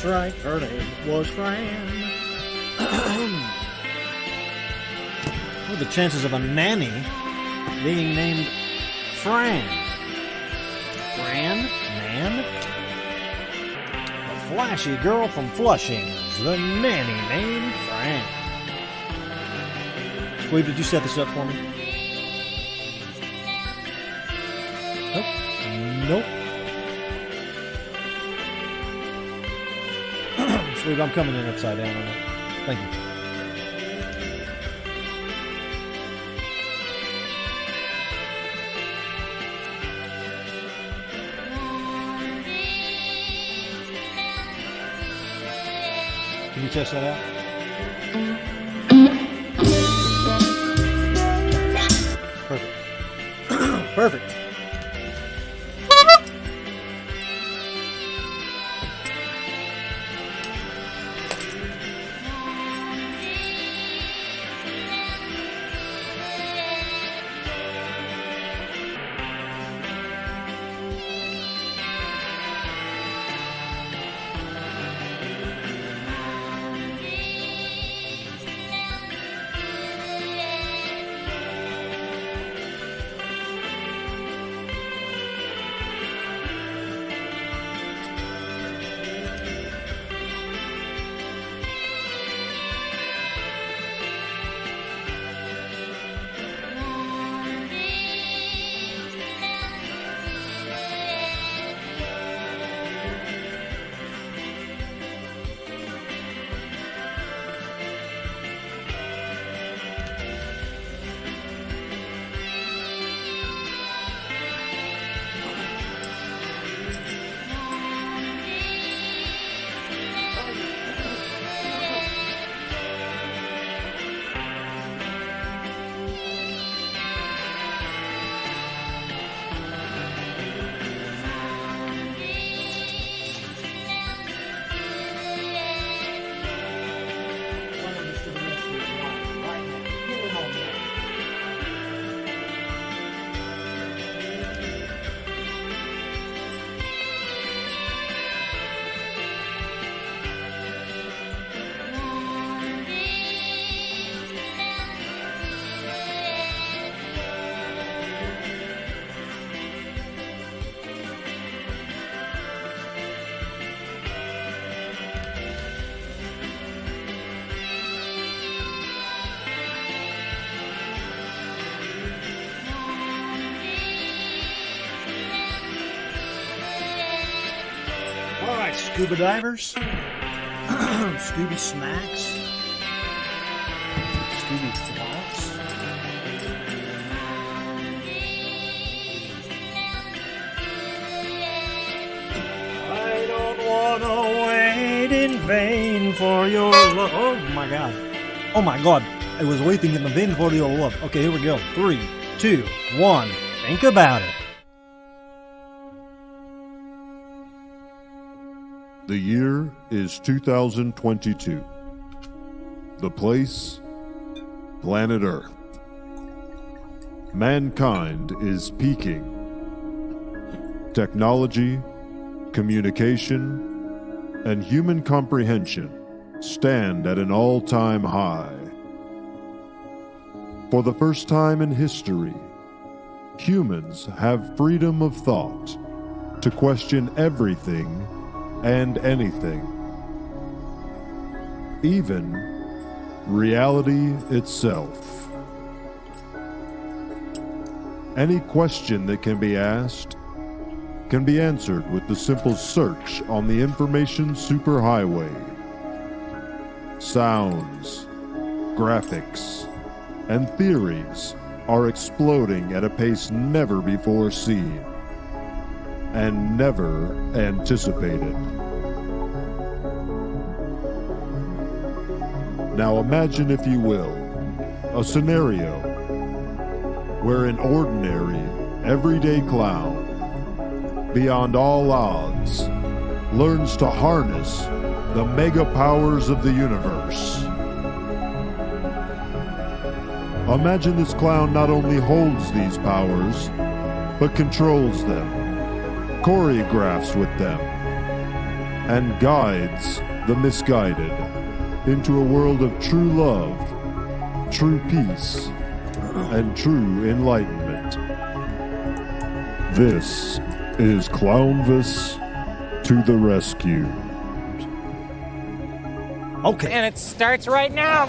That's right, her name was Fran. What are the chances of a nanny being named Fran? Fran? Nan? A flashy girl from Flushing, the nanny named Fran. Squeeb, did you set this up for me? Nope. Squeeb, I'm coming in upside down on it. Thank you. Can you test that out? Perfect. Perfect. All right, scuba divers, Scooby snacks, Scooby flops. I don't want to wait in vain for your love. Oh my God. Oh my God. I was waiting in vain for your love. Okay, here we go. 3, 2, 1. Think about it. The year is 2022. The place, planet Earth. Mankind is peaking. Technology, communication, and human comprehension stand at an all-time high. For the first time in history, humans have freedom of thought to question everything and anything, even reality itself. Any question that can be asked can be answered with the simple search on the information superhighway. Sounds, graphics, and theories are exploding at a pace never before seen and never anticipated. Now imagine, if you will, a scenario where an ordinary, everyday clown, beyond all odds, learns to harness the mega powers of the universe. Imagine this clown not only holds these powers, but controls them, choreographs with them, and guides the misguided into a world of true love, true peace, and true enlightenment. This is Clownvis to the rescue. Okay. And it starts right now.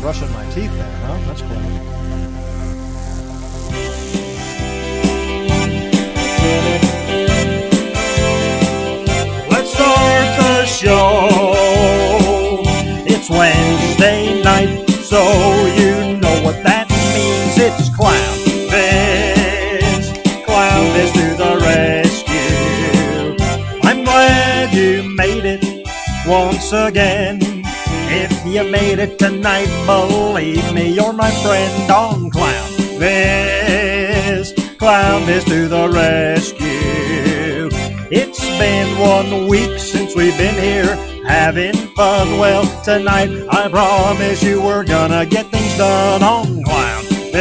Brushing my teeth there, huh? That's clever. Let's start the show. It's Wednesday night, so you know what that means. It's Clownvis. Clownvis to the rescue. I'm glad you made it once again. If you made it tonight, believe me, you're my friend on Clownvis. Clownvis to the rescue. It's been 1 week since we've been here having fun. Well, tonight I promise you we're gonna get things done on Clownvis.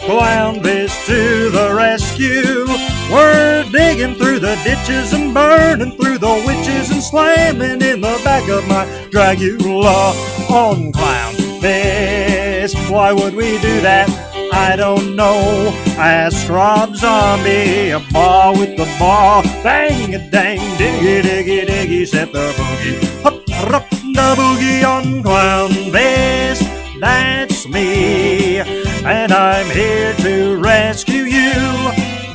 Clownvis to the rescue. We're digging through the ditches and burning through the witches and slamming in the back of my Dragula on Clownvis. Why would we do that? I don't know. Ask Rob Zombie, a ball with the ball. Bang a dang, diggy diggy diggy, set the boogie. Hup, hup, the boogie on Clownvis. That's me, and I'm here to rescue you.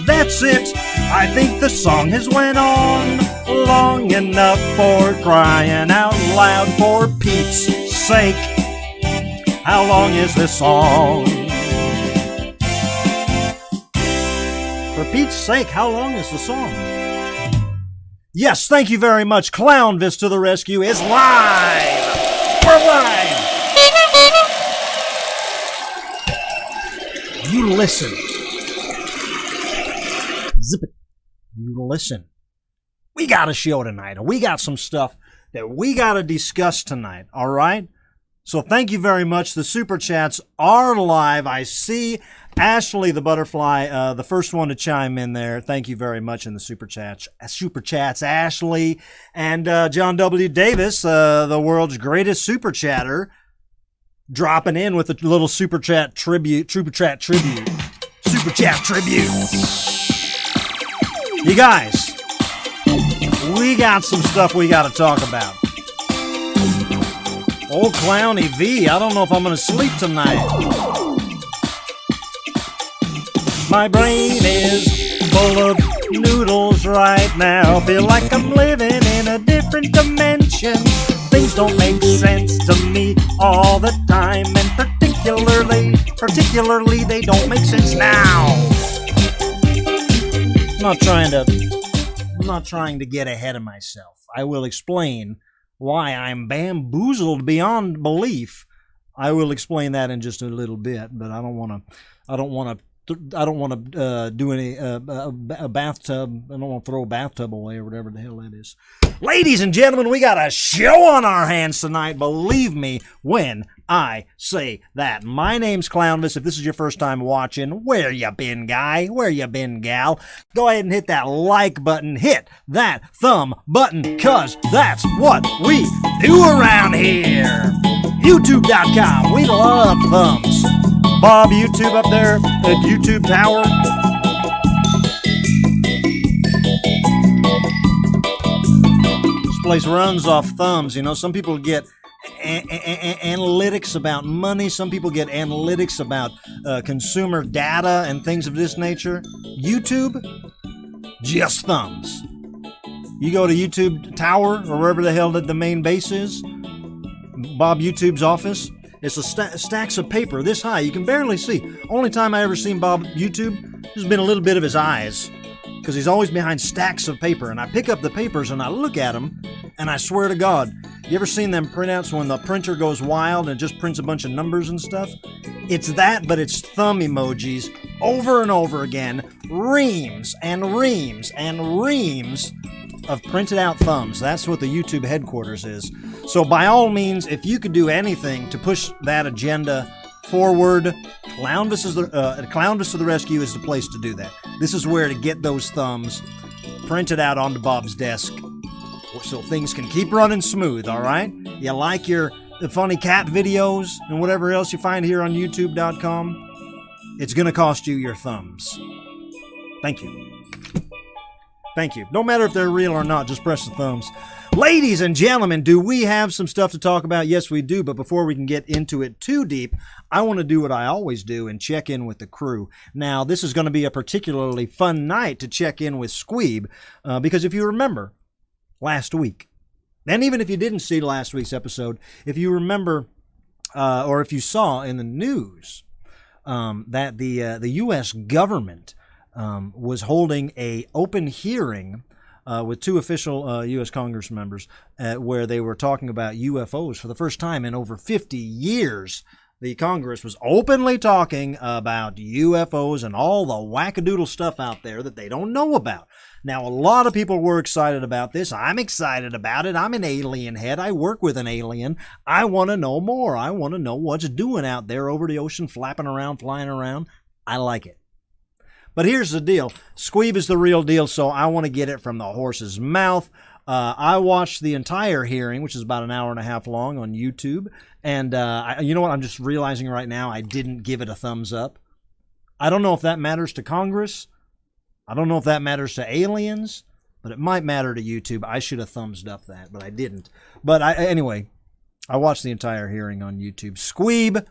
That's it. I think the song has went on long enough for crying out loud, for Pete's sake. How long is this song? For Pete's sake, how long is the song? Yes, thank you very much. Clownvis to the rescue is live. We're live. You listen. Zip it. You listen. We got a show tonight, and we got some stuff that we got to discuss tonight, all right? So thank you very much. The Super Chats are live. I see Ashley the Butterfly, the first one to chime in there. Thank you very much in the Super Chats. Ashley. And John W. Davis, the world's greatest Super Chatter, dropping in with a little Super Chat tribute. Super Chat tribute. You guys, we got some stuff we got to talk about. Old Clowny V, I don't know if I'm going to sleep tonight. My brain is full of noodles right now. Feel like I'm living in a different dimension. Things don't make sense to me all the time, and particularly they don't make sense now. I'm not trying to get ahead of myself. I will explain why I'm bamboozled beyond belief. I will explain that in just a little bit, but I don't want to do any a bathtub. I don't want to throw a bathtub away or whatever the hell that is. Ladies and gentlemen, we got a show on our hands tonight. Believe me when I say that. My name's Clownvis. If this is your first time watching, where you been, guy? Where you been, gal? Go ahead and hit that like button. Hit that thumb button, cause that's what we do around here. YouTube.com. We love thumbs. Bob YouTube up there at YouTube Tower. place runs off thumbs. You know, some people get analytics about money. Some people get analytics about consumer data and things of this nature. YouTube, just thumbs. You go to YouTube Tower or wherever the hell that the main base is, Bob YouTube's office. It's a stacks of paper this high. You can barely see. Only time I ever seen Bob YouTube has been a little bit of his eyes, because he's always behind stacks of paper. And I pick up the papers and I look at them, and I swear to God, you ever seen them printouts when the printer goes wild and just prints a bunch of numbers and stuff? It's that, but it's thumb emojis over and over again. Reams and reams and reams of printed out thumbs. That's what the YouTube headquarters is. So by all means, if you could do anything to push that agenda forward, Clownvis to the rescue is the place to do that. This is where to get those thumbs printed out onto Bob's desk so things can keep running smooth, all right? You like the funny cat videos and whatever else you find here on youtube.com? It's going to cost you your thumbs. Thank you. Thank you. No matter if they're real or not, just press the thumbs. Ladies and gentlemen, do we have some stuff to talk about? Yes, we do. But before we can get into it too deep, I want to do what I always do and check in with the crew. Now, this is going to be a particularly fun night to check in with Squeeb, because if you remember last week, and even if you didn't see last week's episode, if you remember or if you saw in the news that the U.S. government was holding a open hearing with two official U.S. Congress members where they were talking about UFOs for the first time in over 50 years. The Congress was openly talking about UFOs and all the wackadoodle stuff out there that they don't know about. Now, a lot of people were excited about this. I'm excited about it. I'm an alien head. I work with an alien. I want to know more. I want to know what's doing out there over the ocean, flapping around, flying around. I like it. But here's the deal. Squeeb is the real deal, so I want to get it from the horse's mouth. I watched the entire hearing, which is about an hour and a half long on YouTube. And you know what? I'm just realizing right now I didn't give it a thumbs up. I don't know if that matters to Congress. I don't know if that matters to aliens, but it might matter to YouTube. I should have thumbsed up that, but I didn't. But anyway, I watched the entire hearing on YouTube. Squeeb,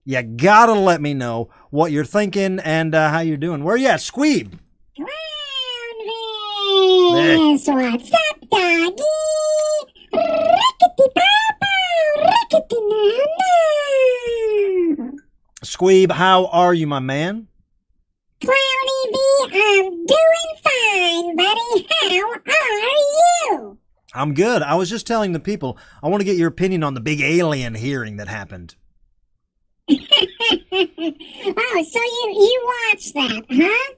you gotta let me know what you're thinking and how you're doing. Where you at, Squeeb? Clownvis! What's up, doggy? Rickety-pow-pow, rickety-now-now. Squeeb, how are you, my man? Clowny V, I'm doing fine, buddy. How are you? I'm good. I was just telling the people, I want to get your opinion on the big alien hearing that happened. Oh, so you watched that, huh?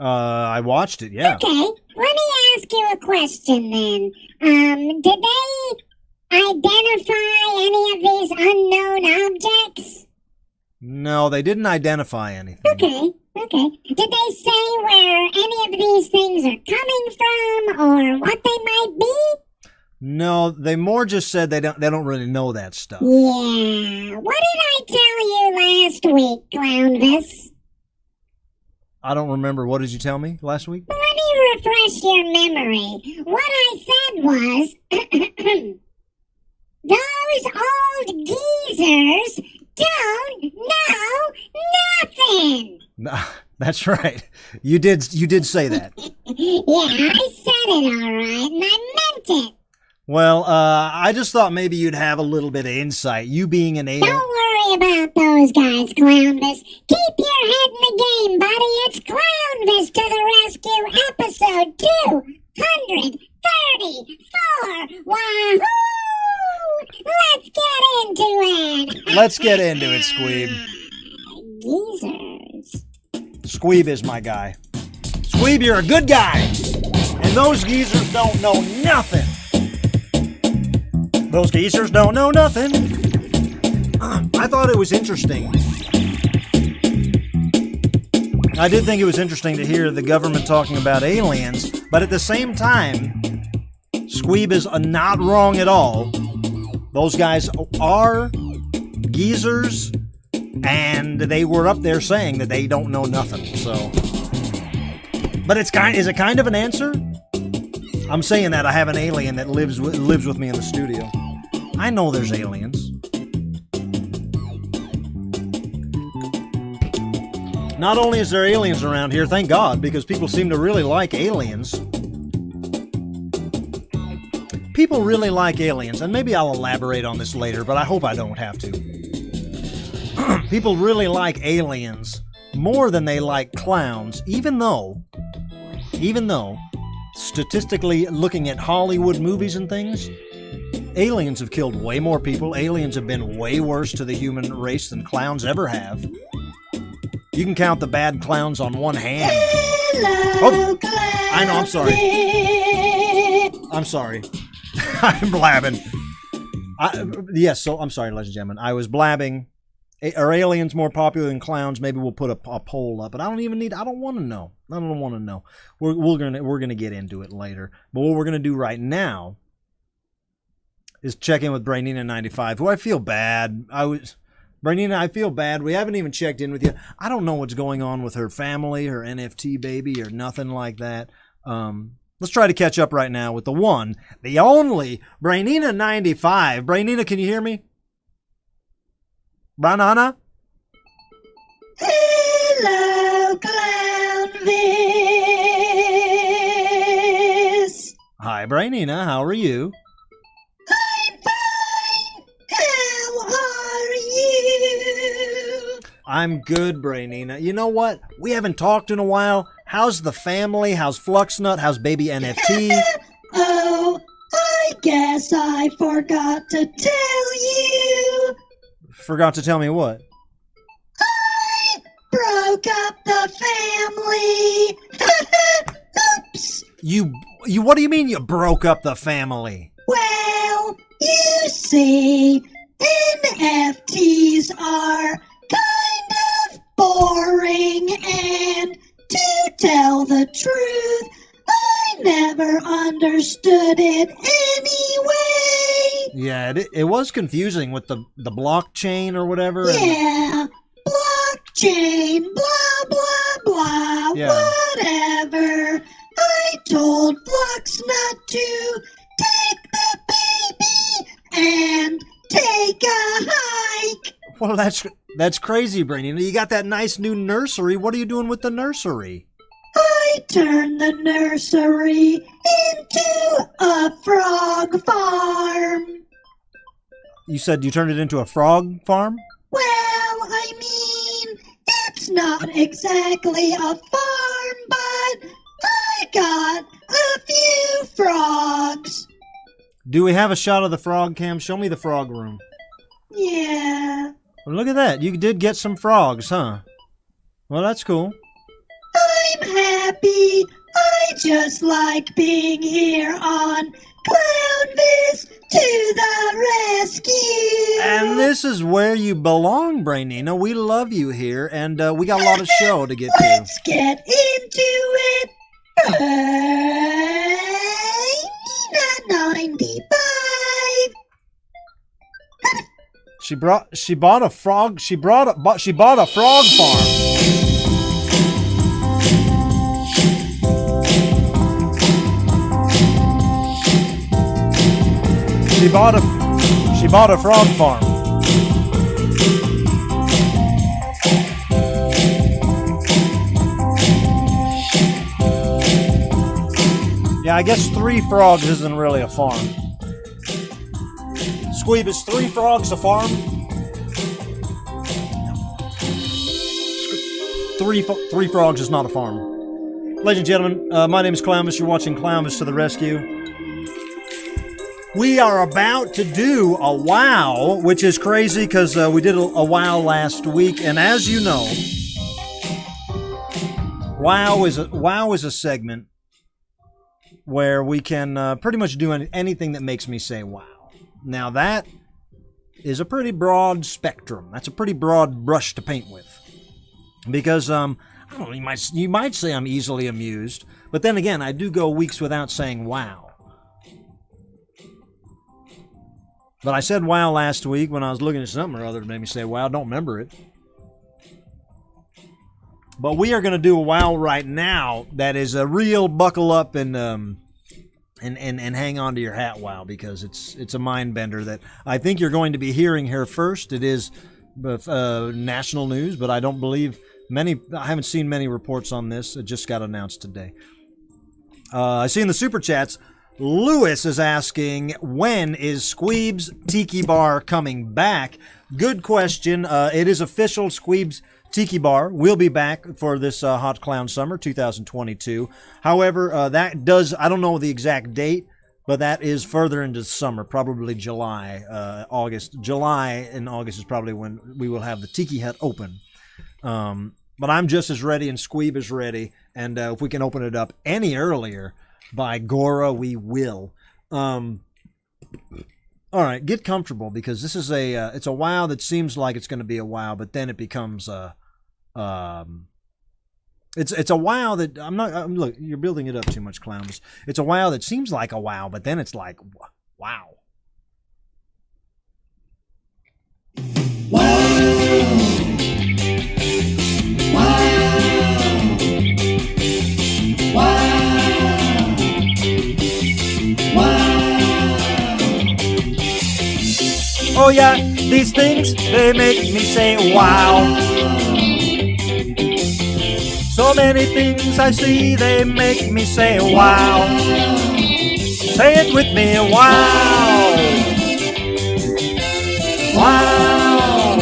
I watched it, yeah. Okay, let me ask you a question then. Did they identify any of these unknown objects? No, they didn't identify anything. Okay. Did they say where any of these things are coming from or what they might be? No, they more just said they don't really know that stuff. Yeah. What did I tell you last week, Clownvis? I don't remember. What did you tell me last week? Let me refresh your memory. What I said was, those old geezers don't know nothing. That's right. You did say that. Yeah, I said it all right, and I meant it. Well, I just thought maybe you'd have a little bit of insight. You being an alien. Don't worry about those guys, Clownvis. Keep your head in the game, buddy. It's Clownvis to the rescue, episode 234. Wahoo! Let's get into it. Let's get into it, Squeeb. Geezers. Squeeb is my guy. Squeeb, you're a good guy. And those geezers don't know nothing. Those geezers don't know nothing. I thought it was interesting. I did think it was interesting to hear the government talking about aliens, but at the same time, Squeeb is not wrong at all. Those guys are geezers, and they were up there saying that they don't know nothing. So, but is it kind of an answer? I'm saying that I have an alien that lives with me in the studio. I know there's aliens. Not only is there aliens around here, thank God, because people seem to really like aliens. People really like aliens, and maybe I'll elaborate on this later, but I hope I don't have to. People really like aliens more than they like clowns, even though, statistically looking at Hollywood movies and things, aliens have killed way more people. Aliens have been way worse to the human race than clowns ever have. You can count the bad clowns on one hand. Hello, I know, I'm sorry. I'm sorry. I'm blabbing. Yes, so I'm sorry, ladies and gentlemen. I was blabbing. Are aliens more popular than clowns? Maybe we'll put a poll up, but I don't want to know. I don't want to know. We're gonna get into it later. But what we're gonna do right now is check in with Brainina95, who I feel bad. Brainina, I feel bad. We haven't even checked in with you. I don't know what's going on with her family, her NFT baby, or nothing like that. Let's try to catch up right now with the one, the only Brainina95. Brainina, can you hear me? Banana? Hello, Clownvis. Hi, Brainina. How are you? I'm fine. How are you? I'm good, Brainina. You know what? We haven't talked in a while. How's the family? How's Fluxnut? How's baby NFT? Oh, I guess I forgot to tell you. Forgot to tell me what? I broke up the family. Oops. You what do you mean you broke up the family? Well, you see, NFTs are kind of boring, and to tell the truth, I never understood it anyway. Yeah, it was confusing with the blockchain or whatever. Yeah, blockchain, blah, blah, blah, Yeah. whatever. I told Fluxnut to take the baby and take a hike. Well, that's crazy, Brainy. You got that nice new nursery. What are you doing with the nursery? I turned the nursery into a frog farm. You said you turned it into a frog farm? Well, I mean, it's not exactly a farm, but I got a few frogs. Do we have a shot of the frog cam? Show me the frog room. Yeah. Well, look at that. You did get some frogs, huh? Well, that's cool. I'm happy. I just like being here on Clownvis to the rescue. And this is where you belong, Brainina. We love you here, and we got a lot of show to get to. Let's get into it. Brainina95. She bought a frog farm. She bought a frog farm. Yeah, I guess 3 frogs isn't really a farm. Squeeb, is 3 frogs a farm? 3 frogs is not a farm. Ladies and gentlemen, my name is Clownvis. You're watching Clownvis to the Rescue. We are about to do a wow, which is crazy because we did a wow last week, and as you know, wow is a segment where we can pretty much do anything that makes me say wow. Now that is a pretty broad spectrum. That's a pretty broad brush to paint with, because I don't know, you might say I'm easily amused, but then again, I do go weeks without saying wow. But I said wow last week when I was looking at something or other that made me say wow. Don't remember it. But we are going to do a wow right now that is a real buckle up and and hang on to your hat, wow, because it's a mind bender that I think you're going to be hearing here first. It is national news, but I don't believe I haven't seen many reports on this. It just got announced today. I see in the super chats, Lewis is asking, when is Squeeb's Tiki Bar coming back? Good question. It is official. Squeeb's Tiki Bar will be back for this Hot Clown Summer 2022. However, I don't know the exact date, but that is further into summer, probably July, August. July and August is probably when we will have the Tiki Hut open. But I'm just as ready, and Squeeb is ready, and if we can open it up any earlier, by Gora, we will. All right, get comfortable, because this is it's a wow that seems like it's going to be a wow, but then it becomes it's a wow that look, you're building it up too much, Clownvis. It's a wow that seems like a wow, but then it's like wow. Oh yeah, these things, they make me say wow. So many things I see, they make me say wow. Say it with me, wow. Wow.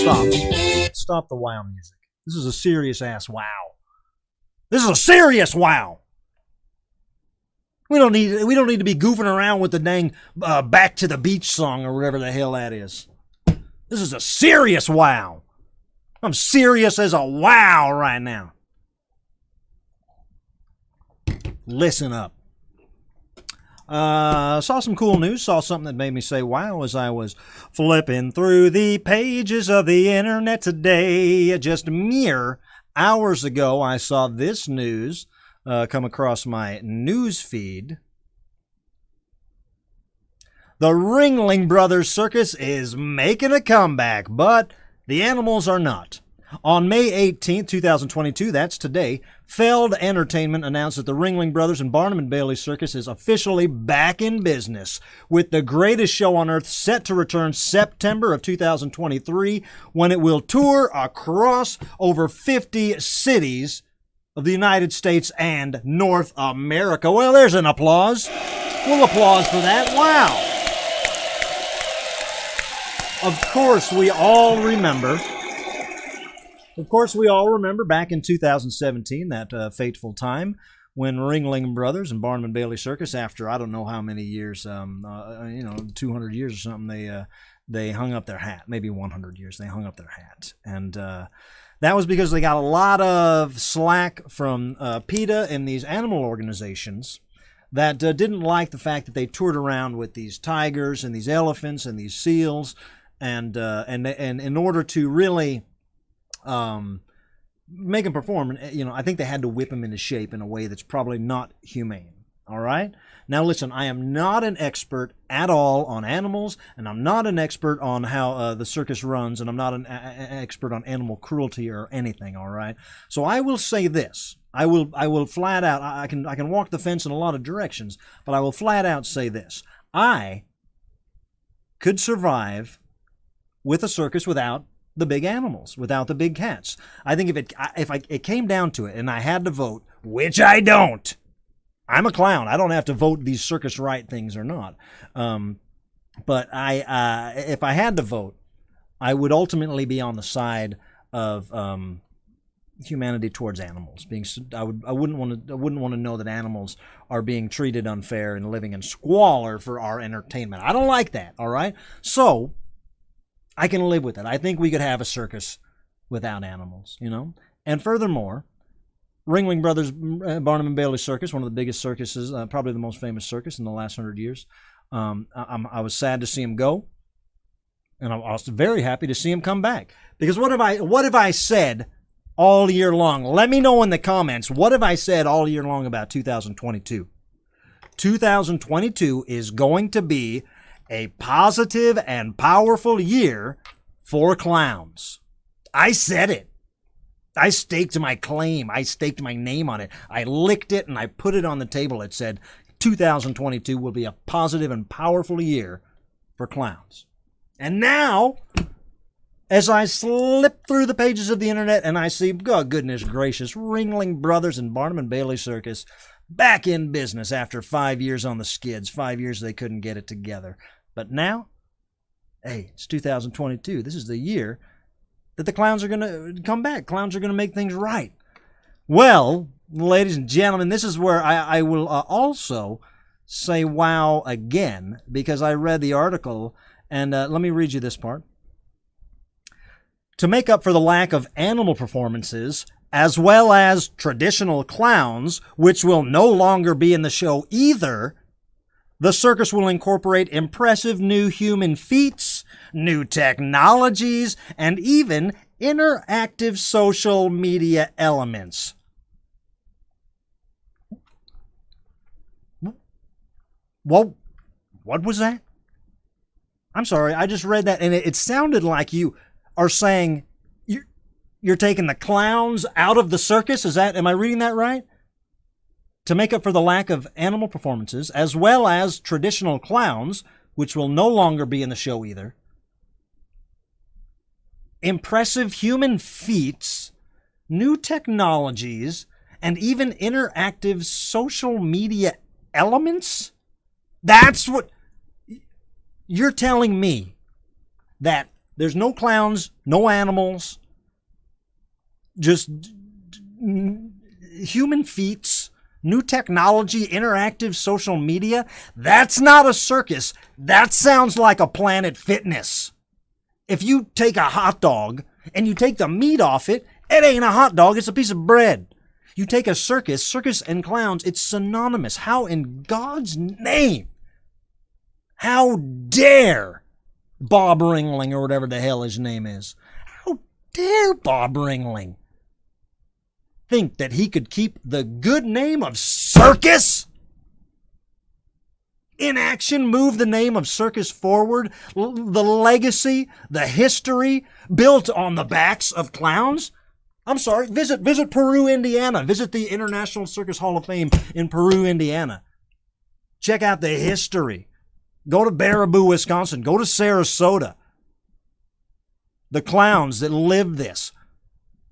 Wow. Stop the wow music. This is a serious ass wow. This is a serious wow. We don't need to be goofing around with the dang Back to the Beach song or whatever the hell that is. This is a serious wow. I'm serious as a wow right now. Listen up. Saw some cool news. Saw something that made me say wow as I was flipping through the pages of the internet today. Just mere hours ago, I saw this news come across my news feed. The Ringling Brothers Circus is making a comeback, but the animals are not. On May 18th, 2022, that's today, Feld Entertainment announced that the Ringling Brothers and Barnum and Bailey Circus is officially back in business, with the greatest show on earth set to return September of 2023, when it will tour across over 50 cities of the United States and North America. Well, there's an applause. We'll applause for that. Wow. Of course, we all remember back in 2017, that fateful time when Ringling Brothers and Barnum and Bailey Circus, after I don't know how many years, 200 years or something, they hung up their hat. Maybe 100 years, they hung up their hat. And that was because they got a lot of slack from PETA and these animal organizations that didn't like the fact that they toured around with these tigers and these elephants and these seals, and in order to really make them perform, I think they had to whip them into shape in a way that's probably not humane. All right? Now listen, I am not an expert at all on animals, and I'm not an expert on how the circus runs, and I'm not an expert on animal cruelty or anything, all right? So I will say this. I will flat out, I can walk the fence in a lot of directions, but I will flat out say this. I could survive with a circus without the big animals, without the big cats. I think if it came down to it and I had to vote, which I don't, I'm a clown. I don't have to vote these circus right things or not. But if I had to vote, I would ultimately be on the side of humanity towards animals. I wouldn't want to know that animals are being treated unfair and living in squalor for our entertainment. I don't like that. All right. So I can live with it. I think we could have a circus without animals. And furthermore, Ringling Brothers, Barnum and Bailey Circus, one of the biggest circuses, probably the most famous circus in the last 100 years. I was sad to see him go, and I'm also very happy to see him come back. Because what have I said all year long? Let me know in the comments. What have I said all year long about 2022? 2022 is going to be a positive and powerful year for clowns. I said it. I staked my claim. I staked my name on it. I licked it and I put it on the table. It said 2022 will be a positive and powerful year for clowns. And now, as I slip through the pages of the internet and I see, oh, goodness gracious, Ringling Brothers and Barnum and Bailey Circus back in business after 5 years on the skids. 5 years they couldn't get it together. But now, hey, it's 2022. This is the year that the clowns are going to come back. Clowns are going to make things right. Well, ladies and gentlemen, this is where I will also say wow again, because I read the article, and let me read you this part. To make up for the lack of animal performances, as well as traditional clowns, which will no longer be in the show either, the circus will incorporate impressive new human feats, new technologies, and even interactive social media elements. Whoa, what was that? I'm sorry, I just read that, and it sounded like you are saying you're taking the clowns out of the circus. Am I reading that right? To make up for the lack of animal performances, as well as traditional clowns, which will no longer be in the show either, impressive human feats, new technologies, and even interactive social media elements? That's what you're telling me, that there's no clowns, no animals, just human feats, new technology, interactive social media. That's not a circus. That sounds like a Planet Fitness. If you take a hot dog and you take the meat off it, it ain't a hot dog, it's a piece of bread. You take a circus and clowns, it's synonymous. How in God's name? How dare Bob Ringling, or whatever the hell his name is, how dare Bob Ringling think that he could keep the good name of circus in action, move the name of circus forward, the legacy, the history built on the backs of clowns? I'm sorry, visit Peru, Indiana. Visit the International Circus Hall of Fame in Peru, Indiana. Check out the history. Go to Baraboo, Wisconsin. Go to Sarasota. The clowns that live this.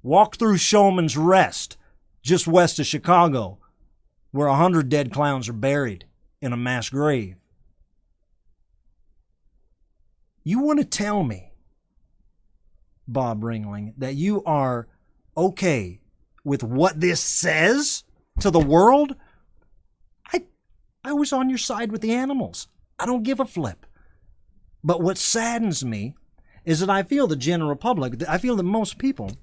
Walk through Showman's Rest, just west of Chicago, where 100 dead clowns are buried in a mass grave. You want to tell me, Bob Ringling, that you are okay with what this says to the world? I was on your side with the animals. I don't give a flip. But what saddens me is that I feel the general public, I feel that most people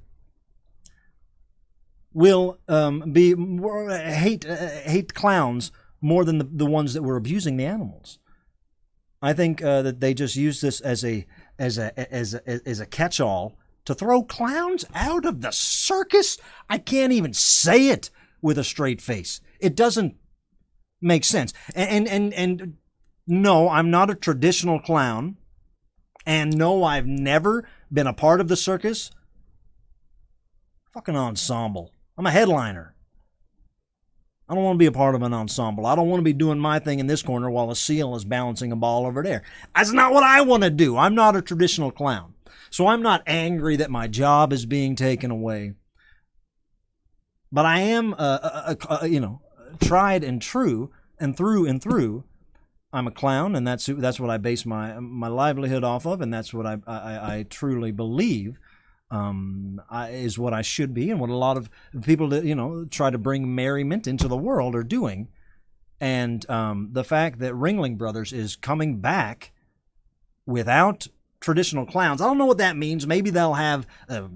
will hate clowns more than the ones that were abusing the animals. I think that they just use this as a catch-all to throw clowns out of the circus. I can't even say it with a straight face. It doesn't make sense. And no, I'm not a traditional clown. And no, I've never been a part of the circus. Fucking ensemble. I'm a headliner. I don't want to be a part of an ensemble. I don't want to be doing my thing in this corner while a seal is balancing a ball over there. That's not what I want to do. I'm not a traditional clown. So I'm not angry that my job is being taken away. But I am, tried and true and through. I'm a clown, and that's what I base my livelihood off of, and that's what I truly believe is what I should be, and what a lot of people that try to bring merriment into the world are doing. And the fact that Ringling Brothers is coming back without traditional clowns, I don't know what that means. Maybe they'll have a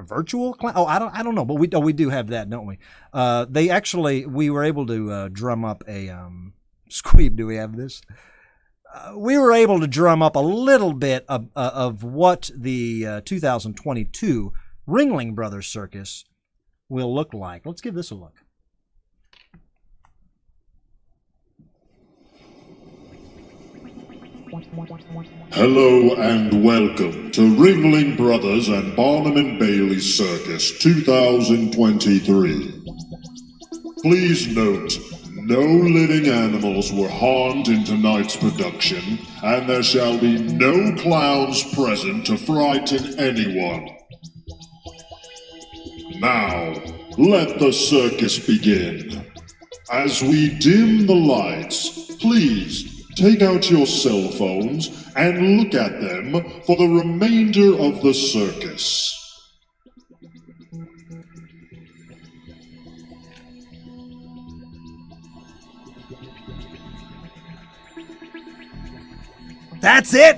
virtual clown. Oh, I don't know, but we do have that, don't we? We were able to drum up a Squeeb, do we have this? We were able to drum up a little bit of what the 2022 Ringling Brothers Circus will look like. Let's give this a look. Hello and welcome to Ringling Brothers and Barnum and Bailey Circus 2023. Please note, no living animals were harmed in tonight's production, and there shall be no clowns present to frighten anyone. Now, let the circus begin. As we dim the lights, please take out your cell phones and look at them for the remainder of the circus. That's it?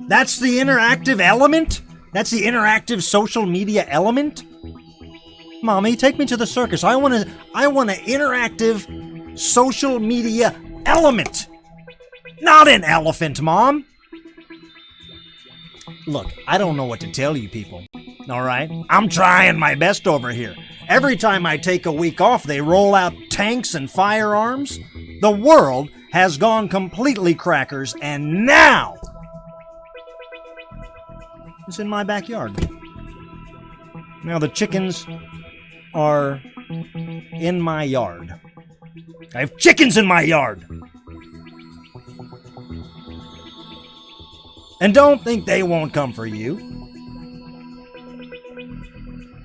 That's the interactive element? That's the interactive social media element? Mommy, take me to the circus. I want an interactive social media element. Not an elephant, Mom. Look, I don't know what to tell you people. All right? I'm trying my best over here. Every time I take a week off, they roll out tanks and firearms. The world has gone completely crackers, and now it's in my backyard. Now the chickens are in my yard. I have chickens in my yard. And don't think they won't come for you.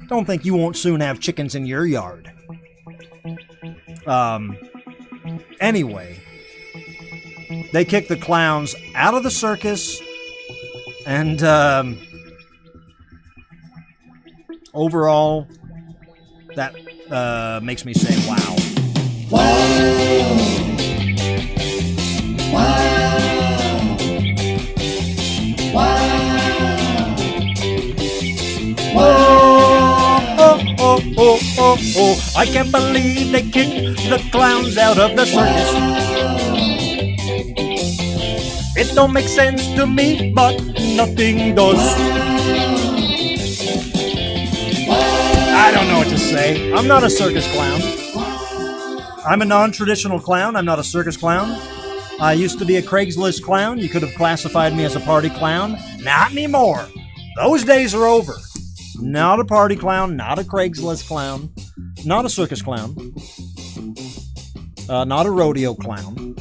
Don't think you won't soon have chickens in your yard. Anyway, they kicked the clowns out of the circus, and overall, that makes me say, wow. Wow! I can't believe they kicked the clowns out of the circus. It don't make sense to me, but nothing does. I don't know what to say. I'm not a circus clown. I'm a non-traditional clown. I'm not a circus clown. I used to be a Craigslist clown. You could have classified me as a party clown. Not anymore. Those days are over. Not a party clown, not a Craigslist clown, not a circus clown, not a rodeo clown.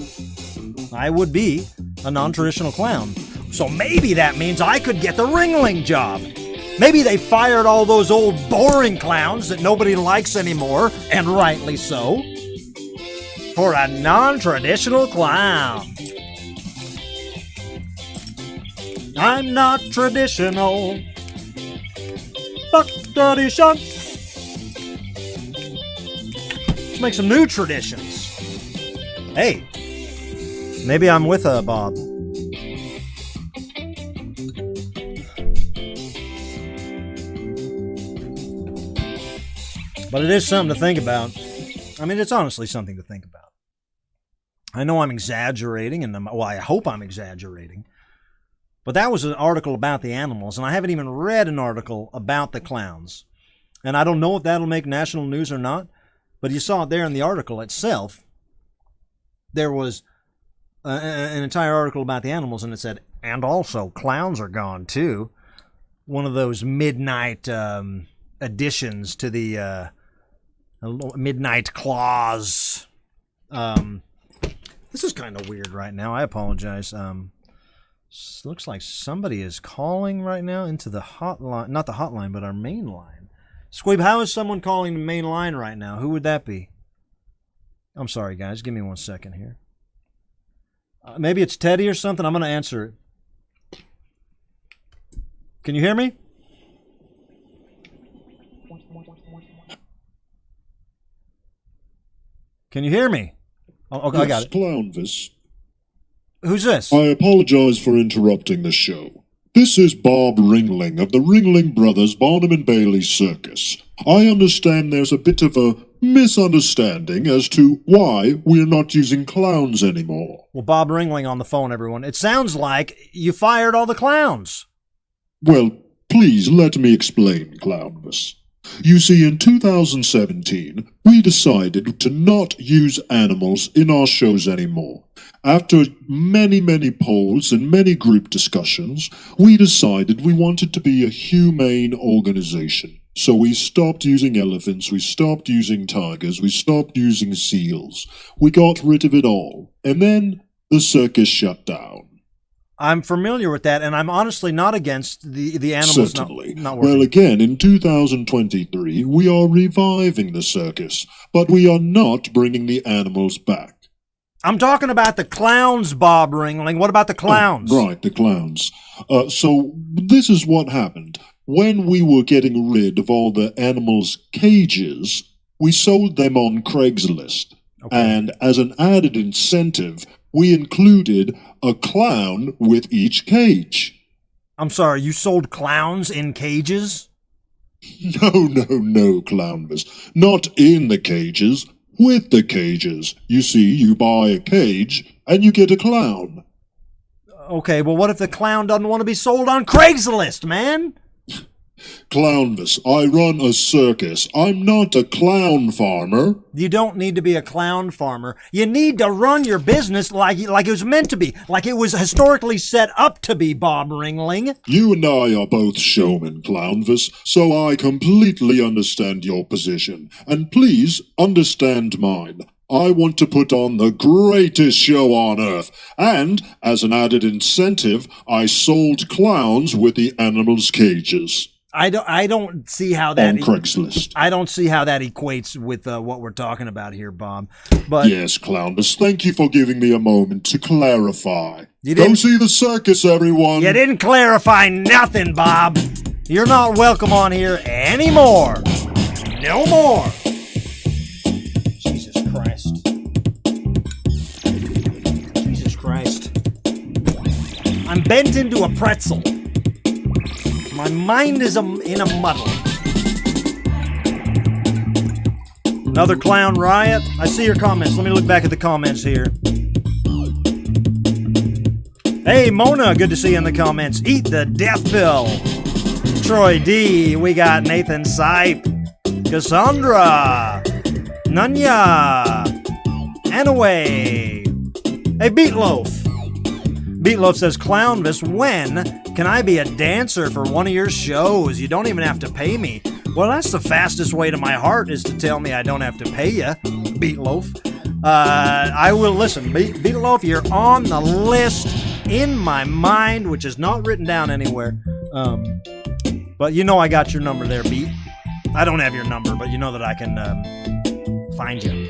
I would be a non-traditional clown. So maybe that means I could get the Ringling job. Maybe they fired all those old boring clowns that nobody likes anymore, and rightly so, for a non-traditional clown. I'm not traditional. Fuck dirty shunk. Let's make some new traditions. Hey, maybe I'm with Bob. But it is something to think about. I mean, it's honestly something to think about. I know I'm exaggerating, and I hope I'm exaggerating. But that was an article about the animals, and I haven't even read an article about the clowns. And I don't know if that'll make national news or not, but you saw it there in the article itself. There was an entire article about the animals, and it said, and also clowns are gone too. One of those midnight additions to the midnight clause. This is kind of weird right now. I apologize. Looks like somebody is calling right now into the hotline. Not the hotline, but our main line. Squeeb, how is someone calling the main line right now? Who would that be? I'm sorry, guys. Give me 1 second here. Maybe it's Teddy or something. I'm going to answer it. Can you hear me? Can you hear me? Oh, okay, I got it. Clownvis. Who's this? I apologize for interrupting the show. This is Bob Ringling of the Ringling Brothers Barnum and Bailey Circus. I understand there's a bit of a misunderstanding as to why we're not using clowns anymore. Well, Bob Ringling on the phone, everyone. It sounds like you fired all the clowns. Well, please let me explain, Clownvis. You see, in 2017, we decided to not use animals in our shows anymore. After many, many polls and many group discussions, we decided we wanted to be a humane organization. So we stopped using elephants, we stopped using tigers, we stopped using seals. We got rid of it all. And then the circus shut down. I'm familiar with that, and I'm honestly not against the animals Certainly. not working. Well, again, in 2023, we are reviving the circus, but we are not bringing the animals back. I'm talking about the clowns, Bob Ringling. What about the clowns? Oh, right, the clowns. So this is what happened. When we were getting rid of all the animals' cages, we sold them on Craigslist. Okay. And as an added incentive, we included a clown with each cage. I'm sorry, you sold clowns in cages? No, Clownvis. Not in the cages, with the cages. You see, you buy a cage, and you get a clown. Okay, well, what if the clown doesn't want to be sold on Craigslist, man? Clownvis, I run a circus. I'm not a clown farmer. You don't need to be a clown farmer. You need to run your business like it was meant to be, like it was historically set up to be, Bob Ringling. You and I are both showmen, Clownvis, so I completely understand your position. And please understand mine. I want to put on the greatest show on earth. And, as an added incentive, I sold clowns with the animals' cages. I don't see how that on Craigslist. I don't see how that equates with what we're talking about here, Bob. But yes, Clownvis, thank you for giving me a moment to clarify. You Go see the circus, everyone. You didn't clarify nothing, Bob. You're not welcome on here anymore. No more. Jesus Christ. Jesus Christ. I'm bent into a pretzel. My mind is in a muddle. Another clown riot. I see your comments. Let me look back at the comments here. Hey, Mona, good to see you in the comments. Eat the death pill. Troy D. We got Nathan Sipe. Cassandra. Nunya. Anaway. Hey, Beatloaf. Beatloaf says, Clownvis, when can I be a dancer for one of your shows? You don't even have to pay me. Well, that's the fastest way to my heart, is to tell me I don't have to pay you, Beatloaf. I will listen. Beatloaf, you're on the list in my mind, which is not written down anywhere. But you know I got your number there, Beat. I don't have your number, but you know that I can find you.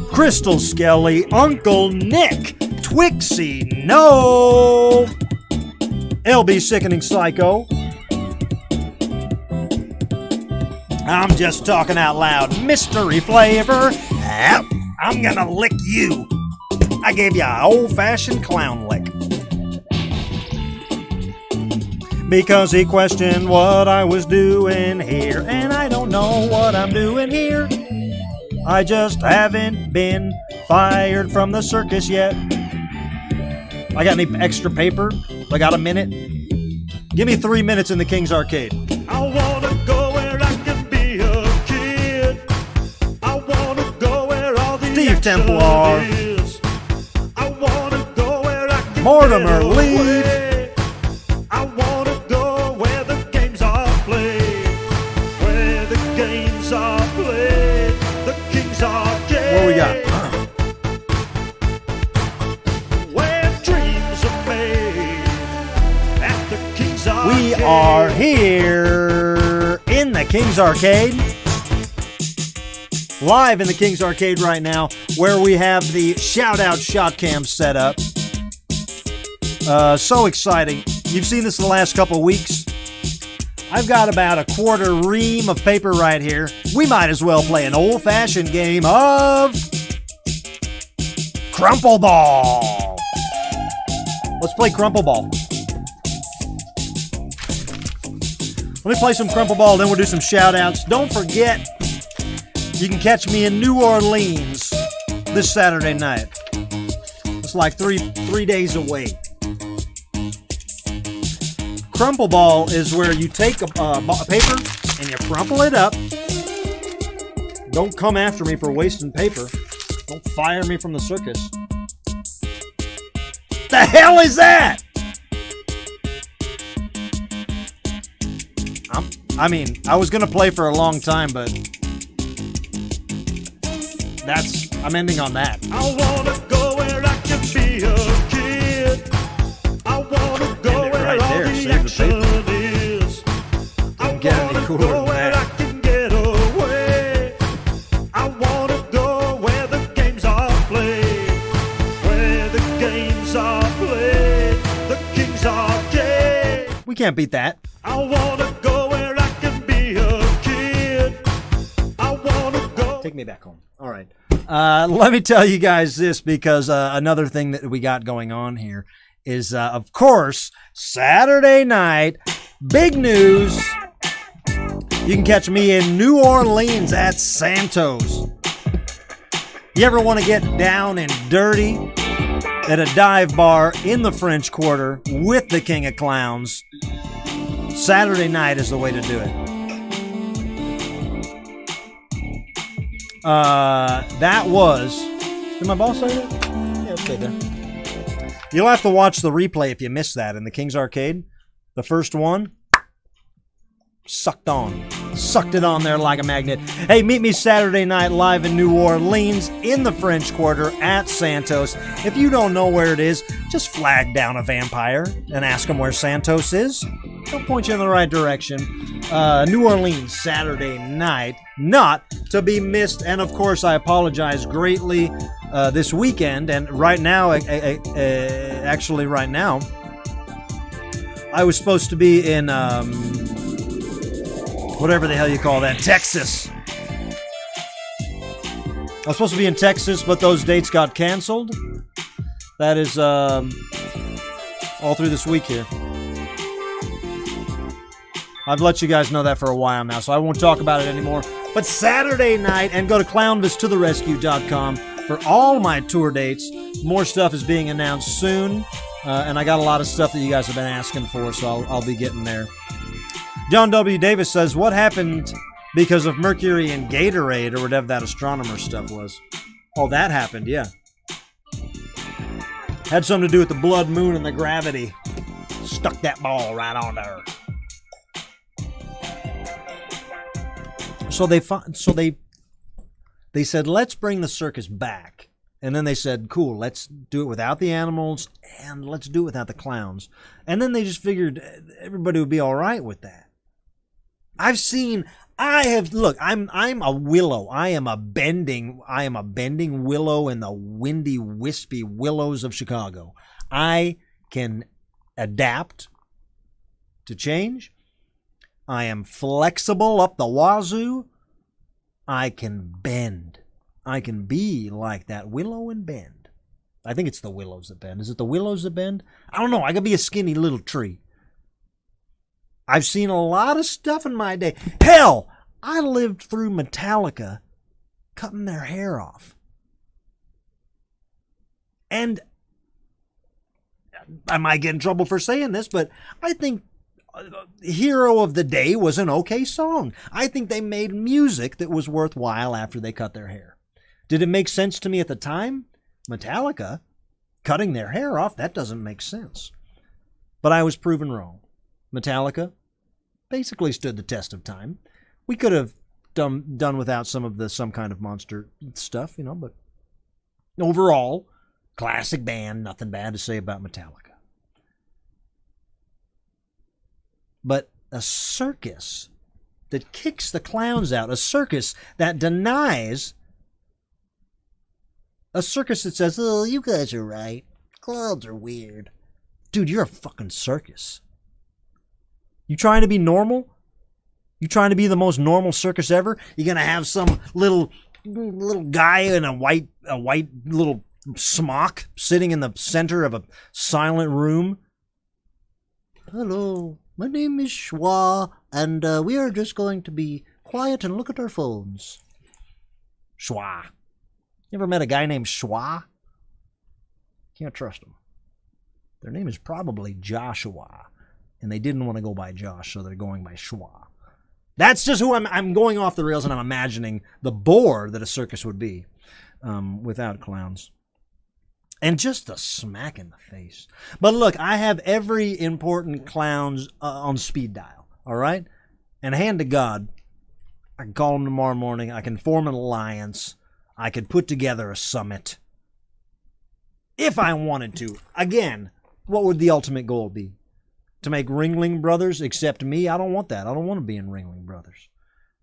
Crystal Skelly, Uncle Nick, Twixie, no! LB Sickening Psycho. I'm just talking out loud. Mystery Flavor. Yep, I'm gonna lick you. I gave you an old-fashioned clown lick. Because he questioned what I was doing here, and I don't know what I'm doing here. I just haven't been fired from the circus yet. I got any extra paper? I got a minute? Give me 3 minutes in the King's Arcade. I wanna go where I can be a kid. I wanna go where all the Steve action Templar. is. I wanna go where I can Mortimer get Lee. away. I wanna go where the games are played. Where the games are played. The King's Arcade. What we got? Where dreams are made. At the King's Arcade. We are here in the King's Arcade. Live in the King's Arcade right now, where we have the Shoutout shot cam set up. So exciting. You've seen this in the last couple of weeks. I've got about a quarter ream of paper right here. We might as well play an old-fashioned game of Crumple Ball. Let's play Crumple Ball. Let me play some Crumple Ball, then we'll do some shout-outs. Don't forget, you can catch me in New Orleans this Saturday night. It's like three days away. Crumple Ball is where you take a paper and you crumple it up. Don't come after me for wasting paper. Don't fire me from the circus. the hell is that? I mean, I was gonna play for a long time, but I'm ending on that. I wanna go where I can be a kid. I wanna go End it where right all there, the save the action is. I Don't get any wanna cooler go than where that. I can get away. I wanna go where the games are played. Where the games are played. The King's Arcade. We can't beat that. I wanna go where I can be a kid. I wanna go. Take me back home. All right. Let me tell you guys this, because another thing that we got going on here is, of course, Saturday night, big news. You can catch me in New Orleans at Santos. You ever want to get down and dirty at a dive bar in the French Quarter with the King of Clowns? Saturday night is the way to do it. That was... Did my boss say that? Yeah, it's there. You'll have to watch the replay if you missed that in the King's Arcade. The first one. Sucked it on there like a magnet. Hey, meet me Saturday night live in New Orleans in the French Quarter at Santos. If you don't know where it is, just flag down a vampire and ask him where Santos is. They'll point you in the right direction. New Orleans Saturday night, not to be missed. And of course, I apologize greatly this weekend. And right now, actually right now, I was supposed to be in... whatever the hell you call that, Texas. I was supposed to be in Texas, but those dates got canceled. That is all through this week here. I've let you guys know that for a while now, so I won't talk about it anymore. But Saturday night, and go to clownvistotherescue.com for all my tour dates. More stuff is being announced soon, and I got a lot of stuff that you guys have been asking for, so I'll be getting there. John W. Davis says, what happened because of Mercury and Gatorade, or whatever that astronomer stuff was? Oh, that happened, yeah. Had something to do with the blood moon and the gravity. Stuck that ball right on there. So they said, let's bring the circus back. And then they said, cool, let's do it without the animals, and let's do it without the clowns. And then they just figured everybody would be all right with that. Look, I'm a willow. I am a bending willow in the windy, wispy willows of Chicago. I can adapt to change. I am flexible up the wazoo. I can bend. I can be like that willow and bend. I think it's the willows that bend. Is it the willows that bend? I don't know. I could be a skinny little tree. I've seen a lot of stuff in my day. Hell, I lived through Metallica cutting their hair off. And I might get in trouble for saying this, but I think Hero of the Day was an okay song. I think they made music that was worthwhile after they cut their hair. Did it make sense to me at the time? Metallica cutting their hair off, that doesn't make sense. But I was proven wrong. Metallica basically stood the test of time. We could have done without some kind of monster stuff, but overall, classic band, nothing bad to say about Metallica. But a circus that kicks the clowns out, a circus that denies, a circus that says, oh, you guys are right, clowns are weird. Dude, you're a fucking circus. You trying to be normal? You trying to be the most normal circus ever? You gonna have some little guy in a white little smock sitting in the center of a silent room? Hello, my name is Schwa, and we are just going to be quiet and look at our phones. Schwa. You ever met a guy named Schwa? Can't trust him. Their name is probably Joshua. And they didn't want to go by Josh, so they're going by Schwa. That's just who I'm going off the rails, and I'm imagining the bore that a circus would be without clowns. And just a smack in the face. But look, I have every important clowns on speed dial, all right? And hand to God, I can call them tomorrow morning. I can form an alliance. I could put together a summit. If I wanted to. Again, what would the ultimate goal be? To make Ringling Brothers accept me? I don't want that. I don't want to be in Ringling Brothers.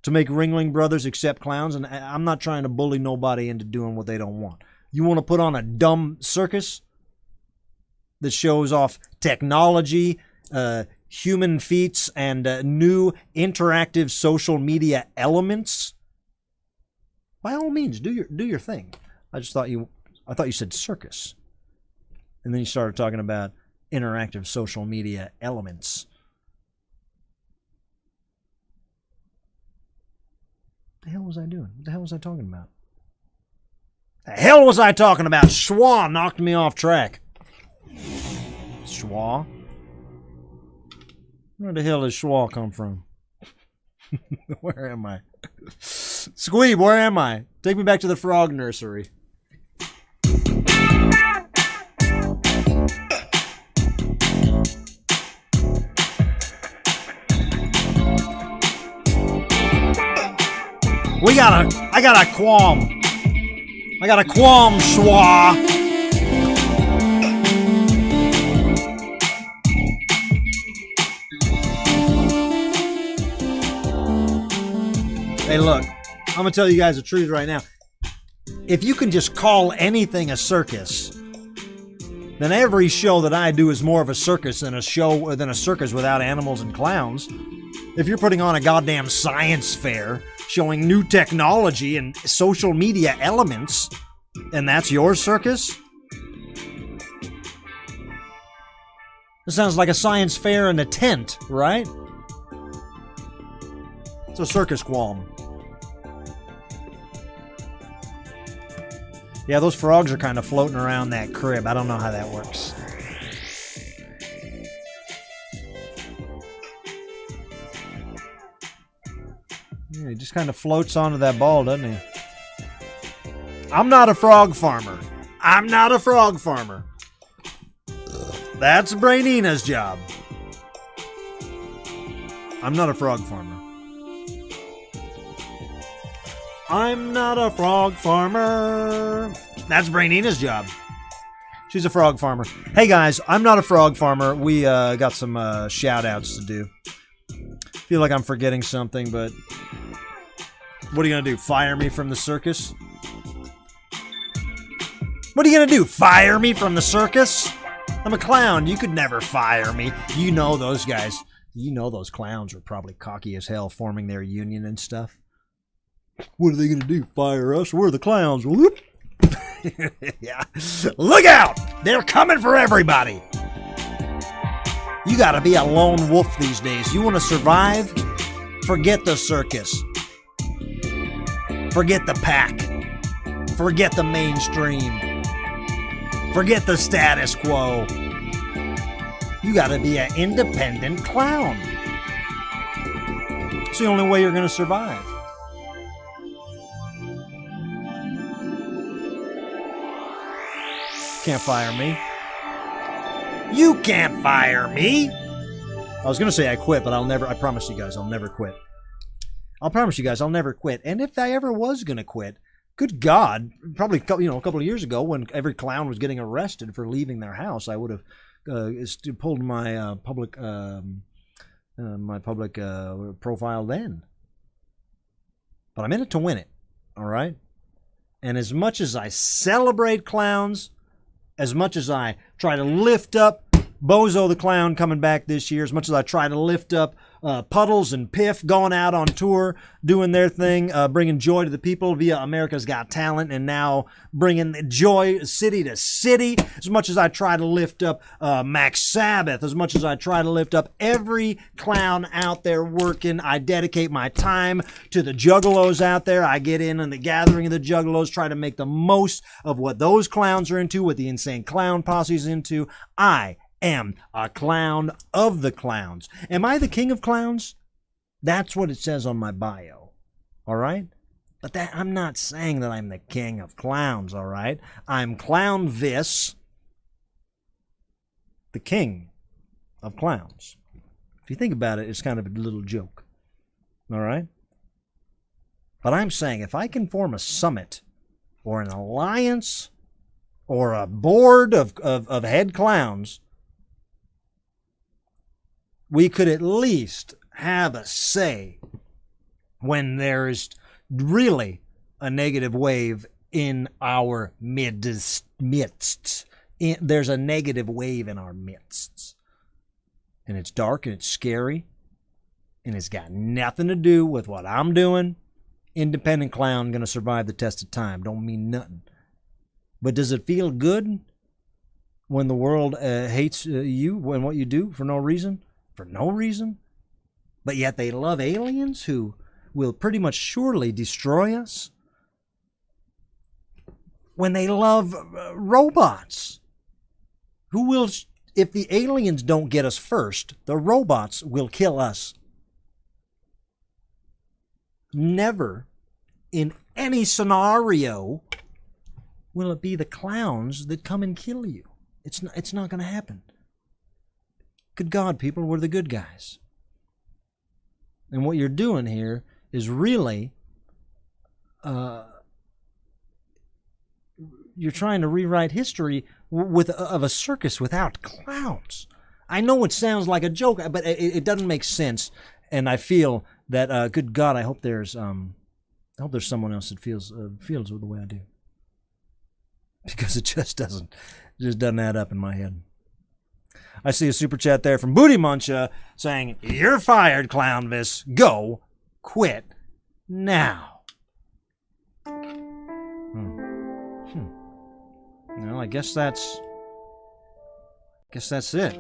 To make Ringling Brothers accept clowns, and I'm not trying to bully nobody into doing what they don't want. You want to put on a dumb circus that shows off technology, human feats, and new interactive social media elements? By all means, do your thing. I thought you said circus, and then you started talking about interactive social media elements. What the hell was I doing? What the hell was I talking about? The hell was I talking about? Schwa knocked me off track. Schwa? Where the hell does Schwa come from? Where am I? Squeeb, where am I? Take me back to the frog nursery. I got a qualm. I got a qualm, Schwa. Hey, look, I'm going to tell you guys the truth right now. If you can just call anything a circus, then every show that I do is more of a circus than a circus without animals and clowns. If you're putting on a goddamn science fair showing new technology and social media elements, and that's your circus? It sounds like a science fair in a tent, right? It's a circus qualm. Yeah, those frogs are kind of floating around that crib. I don't know how that works. Yeah, he just kind of floats onto that ball, doesn't he? I'm not a frog farmer. I'm not a frog farmer. That's Brainina's job. I'm not a frog farmer. I'm not a frog farmer. That's Brainina's job. She's a frog farmer. Hey guys, I'm not a frog farmer. We got some shout outs to do. Feel like I'm forgetting something, but what are you gonna do? Fire me from the circus? What are you gonna do? Fire me from the circus? I'm a clown. You could never fire me. You know those guys. You know those clowns were probably cocky as hell forming their union and stuff. What are they gonna do? Fire us? We're the clowns. Whoop. Yeah. Look out! They're coming for everybody. You gotta be a lone wolf these days. You wanna survive? Forget the circus. Forget the pack. Forget the mainstream. Forget the status quo. You gotta be an independent clown. It's the only way you're gonna survive. Can't fire me. You can't fire me. I was gonna say I quit, but I promise you guys I'll never quit. I'll promise you guys I'll never quit. And if I ever was gonna quit, good God, probably a couple of years ago when every clown was getting arrested for leaving their house, I would have pulled my public profile then. But I'm in it to win it, all right? And as much as I celebrate clowns, as much as I try to lift up Bozo the Clown coming back this year, as much as I try to lift up Puddles and Piff going out on tour, doing their thing, bringing joy to the people via America's Got Talent, and now bringing joy city to city, as much as I try to lift up Max Sabbath, as much as I try to lift up every clown out there working, I dedicate my time to the juggalos out there. I get in on the gathering of the juggalos, try to make the most of what those clowns are into, what the Insane Clown Posse's into. I am a clown of the clowns. Am I the king of clowns? That's what it says on my bio. All right? But I'm not saying that I'm the king of clowns, all right? I'm Clownvis, the king of clowns. If you think about it, it's kind of a little joke, all right? But I'm saying if I can form a summit or an alliance or a board of head clowns, we could at least have a say when there's really a negative wave in our midst. There's a negative wave in our midst. And it's dark and it's scary. And it's got nothing to do with what I'm doing. Independent clown gonna survive the test of time. Don't mean nothing. But does it feel good when the world hates you and what you do for no reason? For no reason? But yet they love aliens who will pretty much surely destroy us? When they love robots who will, if the aliens don't get us first, the robots will kill us. Never in any scenario will it be the clowns that come and kill you. It's not going to happen. Good God, people, we're the good guys. And what you're doing here is really, you're trying to rewrite history of a circus without clowns. I know it sounds like a joke, but it doesn't make sense. And I feel that, good God, I hope there's someone else that feels the way I do, because it just doesn't add up in my head. I see a super chat there from Booty Muncha saying, "You're fired, Clownvis. Go, quit now." Well, I guess that's it.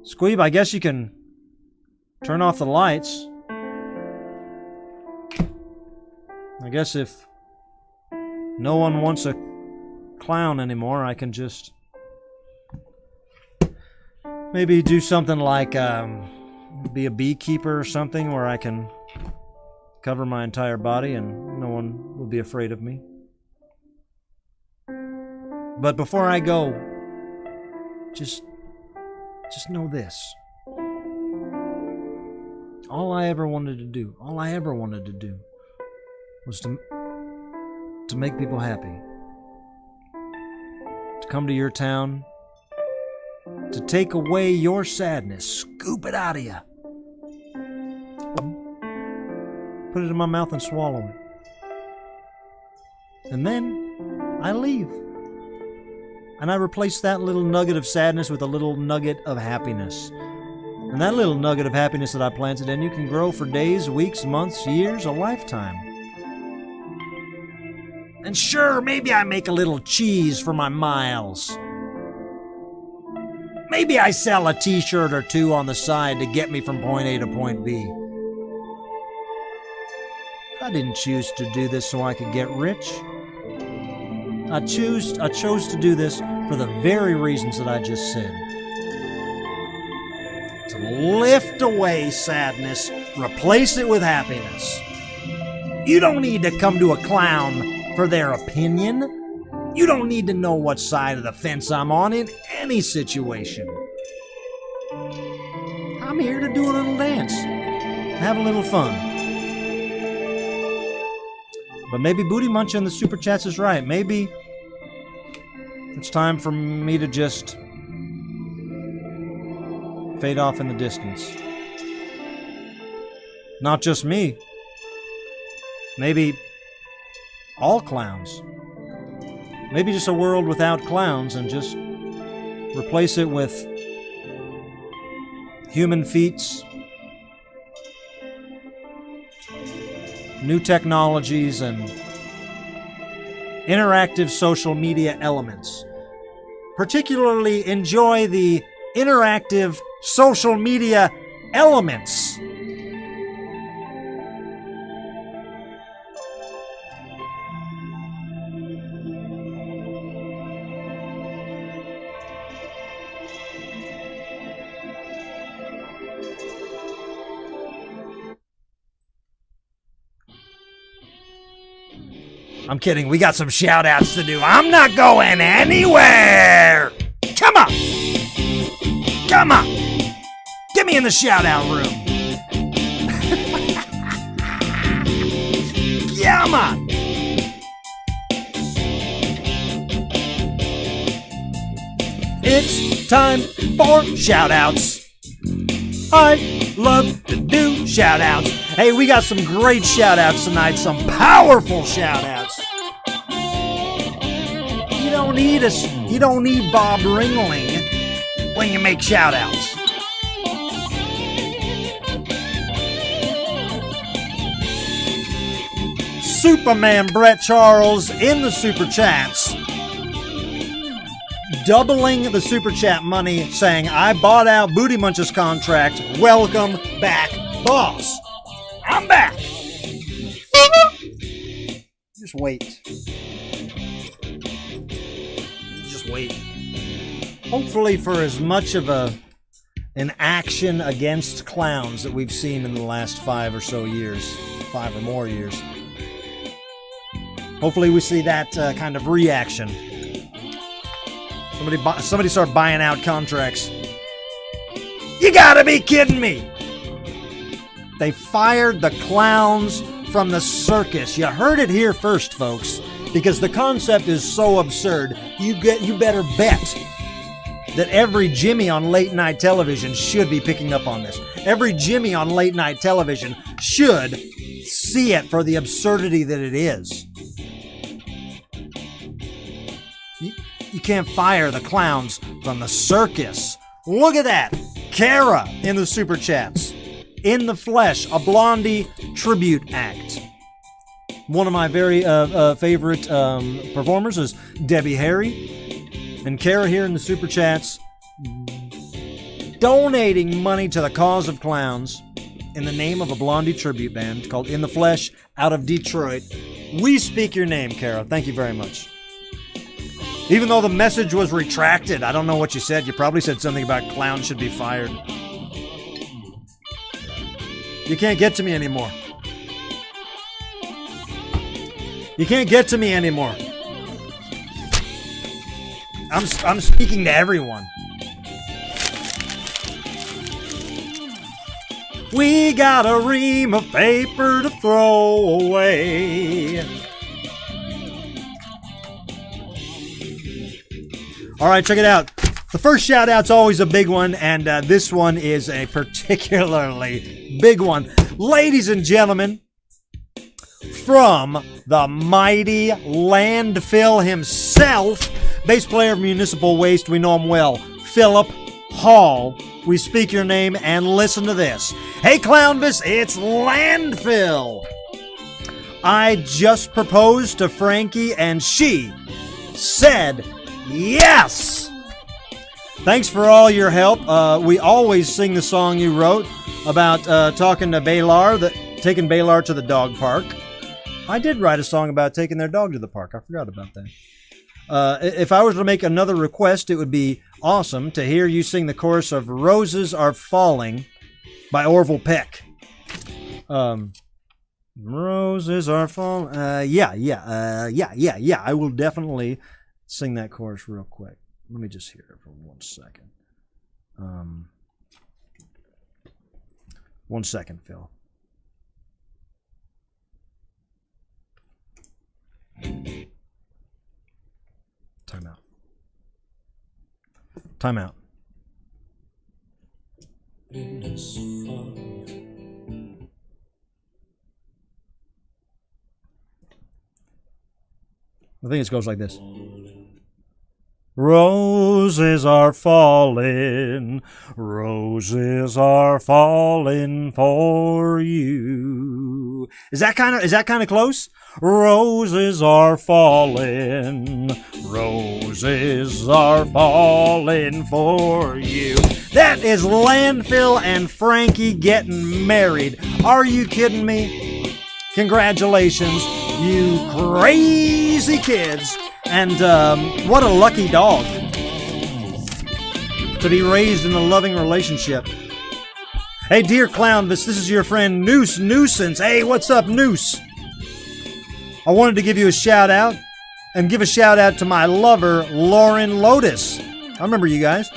Squeeb, I guess you can turn off the lights. I guess if no one wants a clown anymore, I can just maybe do something like be a beekeeper or something where I can cover my entire body and no one will be afraid of me. But before I go, just know this. All I ever wanted to do was to make people happy. To come to your town, to take away your sadness, scoop it out of you, put it in my mouth and swallow it. And then I leave. And I replace that little nugget of sadness with a little nugget of happiness. And that little nugget of happiness that I planted in you can grow for days, weeks, months, years, a lifetime. And sure, maybe I make a little cheese for my miles. Maybe I sell a t-shirt or two on the side to get me from point A to point B. I didn't choose to do this so I could get rich. I chose to do this for the very reasons that I just said. To lift away sadness, replace it with happiness. You don't need to come to a clown for their opinion. You don't need to know what side of the fence I'm on in any situation. I'm here to do a little dance, have a little fun. But maybe Booty Munch in the Super Chats is right. Maybe it's time for me to just fade off in the distance. Not just me. Maybe all clowns. Maybe just a world without clowns and just replace it with human feats, new technologies, and interactive social media elements. Particularly enjoy the interactive social media elements. I'm kidding. We got some shout-outs to do. I'm not going anywhere. Come on. Come on. Get me in the shout-out room. Come on. It's time for shout-outs. I love to do shout-outs. Hey, we got some great shout-outs tonight, some powerful shout-outs. You don't need Bob Ringling when you make shout-outs. Superman Brett Charles in the Super Chats, doubling the Super Chat money, saying, I bought out Booty Munch's contract. Welcome back, boss. I'm back. Just wait. Just wait. Hopefully for as much of an action against clowns that we've seen in the last 5 or so years, 5 or more years. Hopefully we see that kind of reaction. Somebody start buying out contracts. You gotta be kidding me! They fired the clowns from the circus. You heard it here first, folks, because the concept is so absurd. You better bet that every Jimmy on late night television should be picking up on this. Every Jimmy on late night television should see it for the absurdity that it is. You can't fire the clowns from the circus. Look at that. Kara in the Super Chats. In the Flesh, a Blondie tribute act. One of my very favorite performers is Debbie Harry. And Kara here in the Super Chats, donating money to the cause of clowns in the name of a Blondie tribute band called In the Flesh out of Detroit. We speak your name, Kara. Thank you very much. Even though the message was retracted, I don't know what you said. You probably said something about clowns should be fired. You can't get to me anymore. You can't get to me anymore. I'm speaking to everyone. We got a ream of paper to throw away. All right, check it out. The first shout-out's always a big one, and this one is a particularly big one. Ladies and gentlemen, from the mighty landfill himself, bass player of Municipal Waste, we know him well, Philip Hall. We speak your name and listen to this. Hey, Clownvis, it's Landfill. I just proposed to Frankie, and she said yes! Thanks for all your help. We always sing the song you wrote about taking Baylor to the dog park. I did write a song about taking their dog to the park. I forgot about that. If I was to make another request, it would be awesome to hear you sing the chorus of Roses Are Falling by Orville Peck. Roses are falling. Yeah. I will definitely sing that chorus real quick. Let me just hear it for 1 second. 1 second, Phil. Time out. Time out. I think it goes like this. Roses are falling for you. Is that kind of close? Roses are falling for you. That is Landfill and Frankie getting married. Are you kidding me? Congratulations, you crazy kids. And what a lucky dog to be raised in a loving relationship. Hey, dear Clownvis, this is your friend Noose Nuisance. Hey, what's up, Noose? I wanted to give you a shout out and give a shout out to my lover, Lauren Lotus. I remember you guys.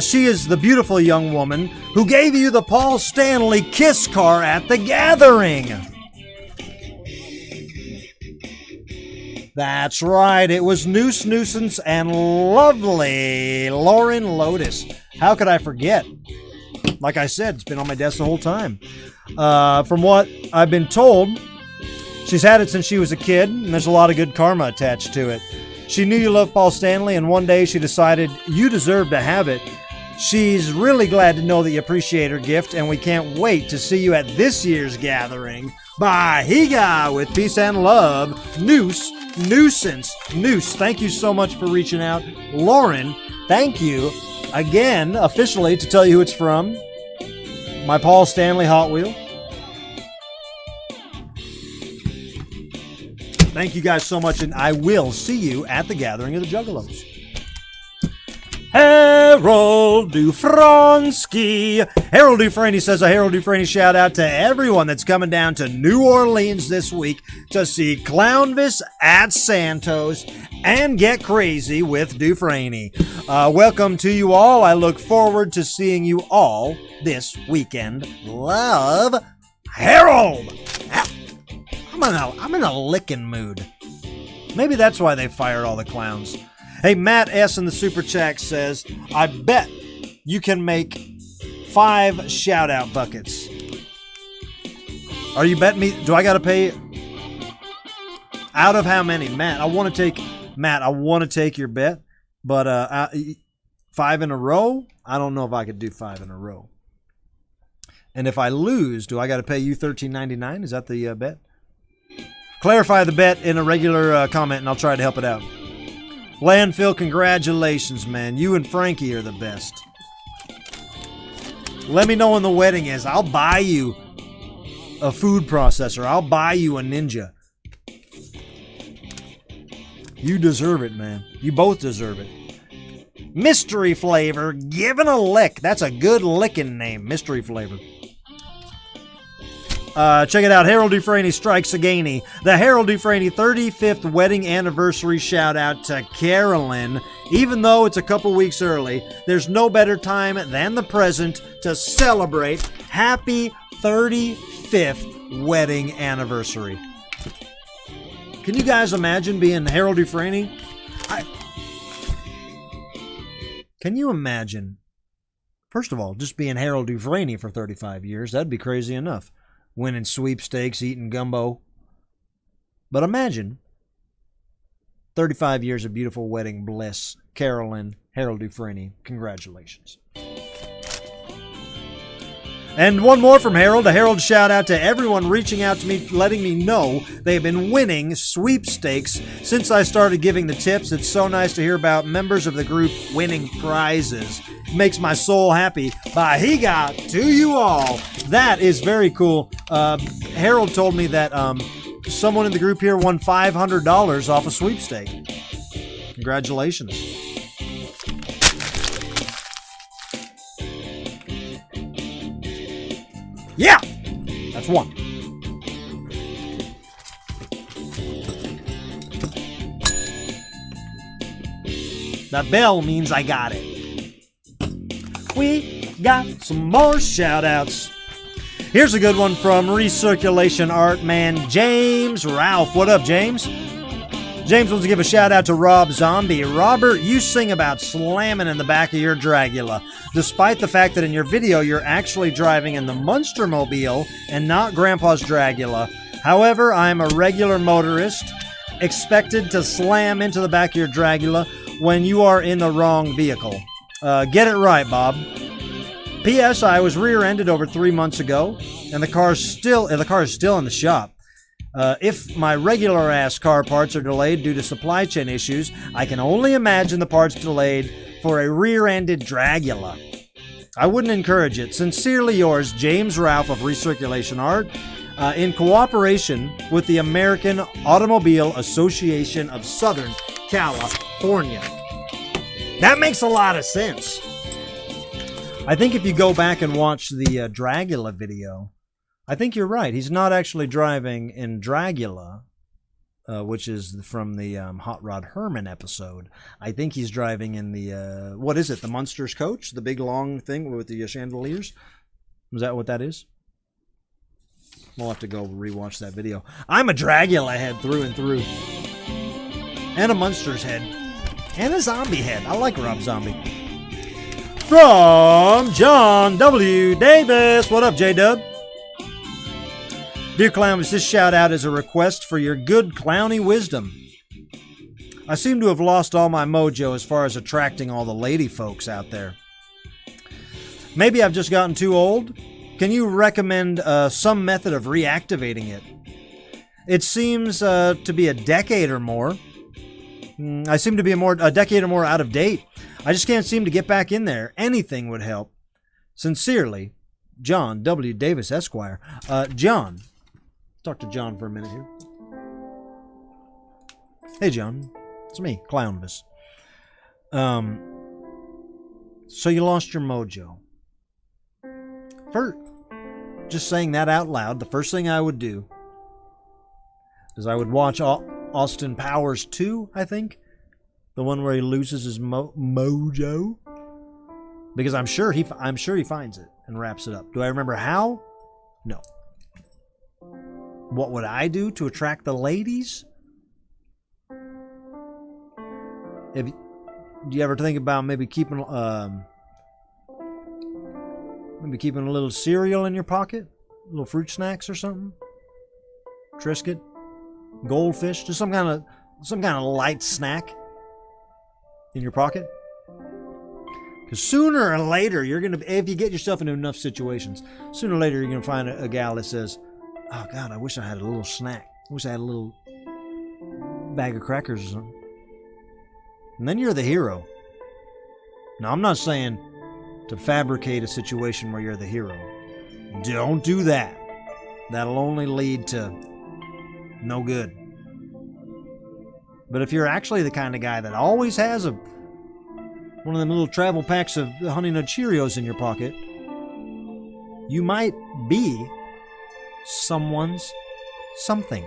She is the beautiful young woman who gave you the Paul Stanley kiss car at the gathering. That's right. It was Noose Nuisance and lovely Lauren Lotus. How could I forget? Like I said, it's been on my desk the whole time. From what I've been told, she's had it since she was a kid, and there's a lot of good karma attached to it. She knew you loved Paul Stanley, and one day she decided you deserve to have it. She's really glad to know that you appreciate her gift, and we can't wait to see you at this year's gathering. Bahiga with peace and love. Noose, Nuisance, Noose. Thank you so much for reaching out. Lauren, thank you again, officially, to tell you who it's from. My Paul Stanley Hot Wheel. Thank you guys so much, and I will see you at the gathering of the Juggalos. Harold Dufransky. Harold Dufresne says a Harold Dufresne shout out to everyone that's coming down to New Orleans this week to see Clownvis at Santos and get crazy with Dufresne. Welcome to you all. I look forward to seeing you all this weekend. Love, Harold. I'm in a licking mood. Maybe that's why they fired all the clowns. Hey, Matt S. in the Super Chat says, I bet you can make 5 shout-out buckets. Are you betting me? Do I got to pay? Out of how many? Matt, I want to take your bet, but 5 in a row? I don't know if I could do 5 in a row. And if I lose, do I got to pay you $13.99? Is that the bet? Clarify the bet in a regular comment, and I'll try to help it out. Landfill, congratulations, man. You and Frankie are the best. Let me know when the wedding is. I'll buy you a food processor. I'll buy you a Ninja. You deserve it, man. You both deserve it. Mystery Flavor, giving a lick. That's a good licking name, Mystery Flavor. Check it out. Harold Dufresne strikes again. The Harold Dufresne 35th wedding anniversary shout out to Carolyn. Even though it's a couple weeks early, there's no better time than the present to celebrate happy 35th wedding anniversary. Can you guys imagine being Harold Dufresne? Can you imagine, first of all, just being Harold Dufresne for 35 years? That'd be crazy enough. Winning sweepstakes, eating gumbo. But imagine 35 years of beautiful wedding bliss. Carolyn, Harold Dufresne, congratulations. And one more from Harold. A Harold shout out to everyone reaching out to me, letting me know they have been winning sweepstakes since I started giving the tips. It's so nice to hear about members of the group winning prizes. It makes my soul happy. Bahiga to you all. That is very cool. Harold told me that someone in the group here won $500 off a sweepstake. Congratulations. Yeah! That's one. That bell means I got it. We got some more shout-outs. Here's a good one from Recirculation Art Man James Ralph. What up, James? James wants to give a shout-out to Rob Zombie. Robert, you sing about slamming in the back of your Dragula, despite the fact that in your video you're actually driving in the Munstermobile and not Grandpa's Dragula. However, I'm a regular motorist, expected to slam into the back of your Dragula when you are in the wrong vehicle. Get it right, Bob. P.S. I was rear-ended over 3 months ago, and the car is still in the shop. If my regular-ass car parts are delayed due to supply chain issues, I can only imagine the parts delayed for a rear-ended Dragula. I wouldn't encourage it. Sincerely yours, James Ralph of Recirculation Art, in cooperation with the American Automobile Association of Southern California. That makes a lot of sense. I think if you go back and watch the Dragula video, I think you're right. He's not actually driving in Dragula. which is from the Hot Rod Herman episode. I think he's driving in the, what is it, the Munsters coach? The big long thing with the chandeliers? Is that what that is? We'll have to go rewatch that video. I'm a Dragula head through and through. And a Munsters head. And a zombie head. I like Rob Zombie. From John W. Davis. What up, J-Dub? Dear Clownvis, this shout out is a request for your good clowny wisdom. I seem to have lost all my mojo as far as attracting all the lady folks out there. Maybe I've just gotten too old? Can you recommend some method of reactivating it? It seems to be a decade or more. I seem to be a decade or more out of date. I just can't seem to get back in there. Anything would help. Sincerely, John W. Davis, Esquire. John. Talk to John for a minute here. Hey, John. It's me, Clownvis. So you lost your mojo. First, just saying that out loud, the first thing I would do is I would watch Austin Powers 2, I think. The one where he loses his mojo. Because I'm sure he finds it and wraps it up. Do I remember how? No. What would I do to attract the ladies? Do you ever think about maybe keeping a little cereal in your pocket? Little fruit snacks or something? Triscuit? Goldfish? Just some kind of light snack in your pocket? Because sooner or later, if you get yourself into enough situations, sooner or later you're going to find a gal that says, oh God, I wish I had a little snack. I wish I had a little bag of crackers or something. And then you're the hero. Now, I'm not saying to fabricate a situation where you're the hero. Don't do that. That'll only lead to no good. But if you're actually the kind of guy that always has one of them little travel packs of Honey Nut Cheerios in your pocket, you might be someone's something.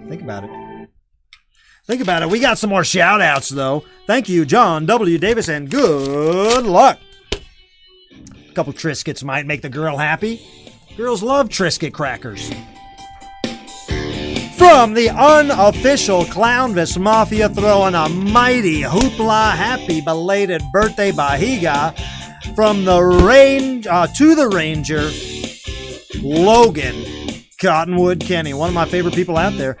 Think about it. Think about it. We got some more shout-outs, though. Thank you, John W. Davis, and good luck. A couple Triscuits might make the girl happy. Girls love Triscuit crackers. From the unofficial Clownvis Mafia, throwing a mighty hoopla happy belated birthday Bahiga from the range to the Ranger, Logan Cottonwood Kenny, one of my favorite people out there.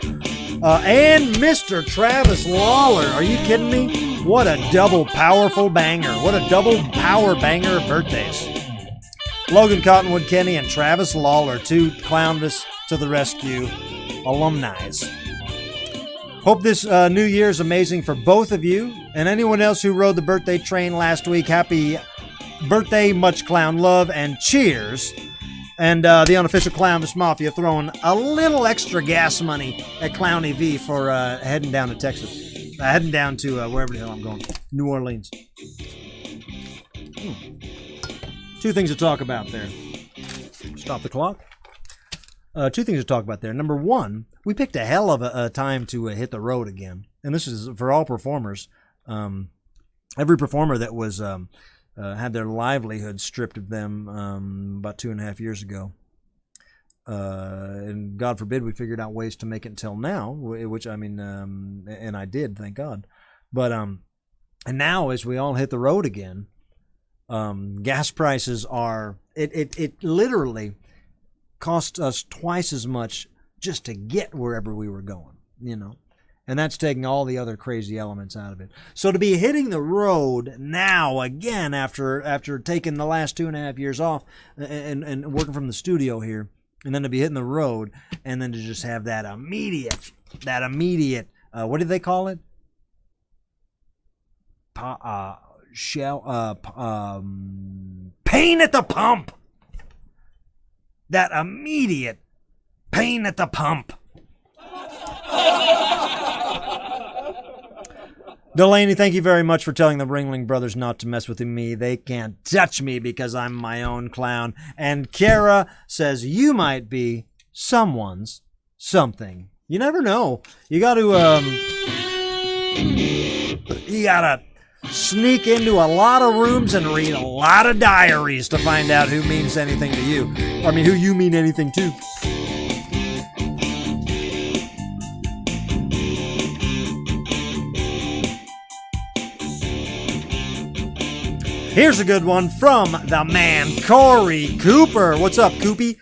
And Mr. Travis Lawler. Are you kidding me? What a double powerful banger. What a double power banger of birthdays. Logan Cottonwood Kenny and Travis Lawler, two Clownvis to the rescue alumni. Hope this new year is amazing for both of you. And anyone else who rode the birthday train last week, happy birthday, much clown love, and cheers. And the unofficial Clownvis Mafia throwing a little extra gas money at Clowny V for heading down to Texas. Heading down to wherever the hell I'm going. New Orleans. Two things to talk about there. Stop the clock. Two things to talk about there. Number one, we picked a hell of a time to hit the road again. And this is for all performers. Every performer that was... had their livelihood stripped of them about 2.5 years ago. And God forbid we figured out ways to make it until now, which I mean, and I did, thank God. But, and now as we all hit the road again, gas prices are, it literally cost us twice as much just to get wherever we were going, you know. And that's taking all the other crazy elements out of it. So to be hitting the road now again after taking the last 2.5 years off and working from the studio here, and then to be hitting the road, and then to just have that immediate, what do they call it? Pain at the pump. That immediate pain at the pump. Delaney, thank you very much for telling the Ringling Brothers not to mess with me. They can't touch me because I'm my own clown. And Kara says you might be someone's something. You never know. You got to sneak into a lot of rooms and read a lot of diaries to find out who means anything to you. I mean, who you mean anything to. Here's a good one from the man, Corey Cooper. What's up, Coopy?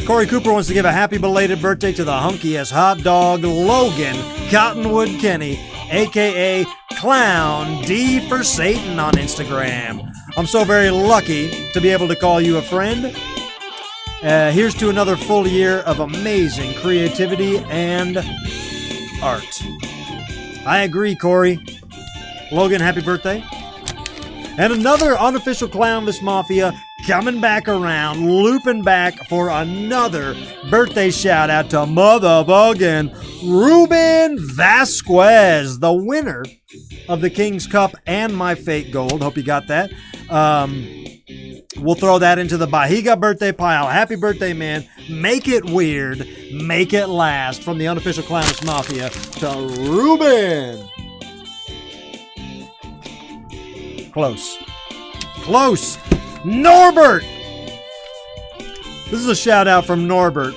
Corey Cooper wants to give a happy belated birthday to the hunkiest hot dog, Logan Cottonwood Kenny, a.k.a. Clown D for Satan on Instagram. I'm so very lucky to be able to call you a friend. Here's to another full year of amazing creativity and art. I agree, Corey. Logan, happy birthday. And another unofficial Clownvis Mafia coming back around, looping back for another birthday shout out to motherfucking Ruben Vasquez, the winner of the King's Cup and my Fate Gold. Hope you got that. We'll throw that into the Bahiga birthday pile. Happy birthday, man. Make it weird. Make it last. From the unofficial Clownvis Mafia to Ruben. Close. Norbert! This is a shout out from Norbert.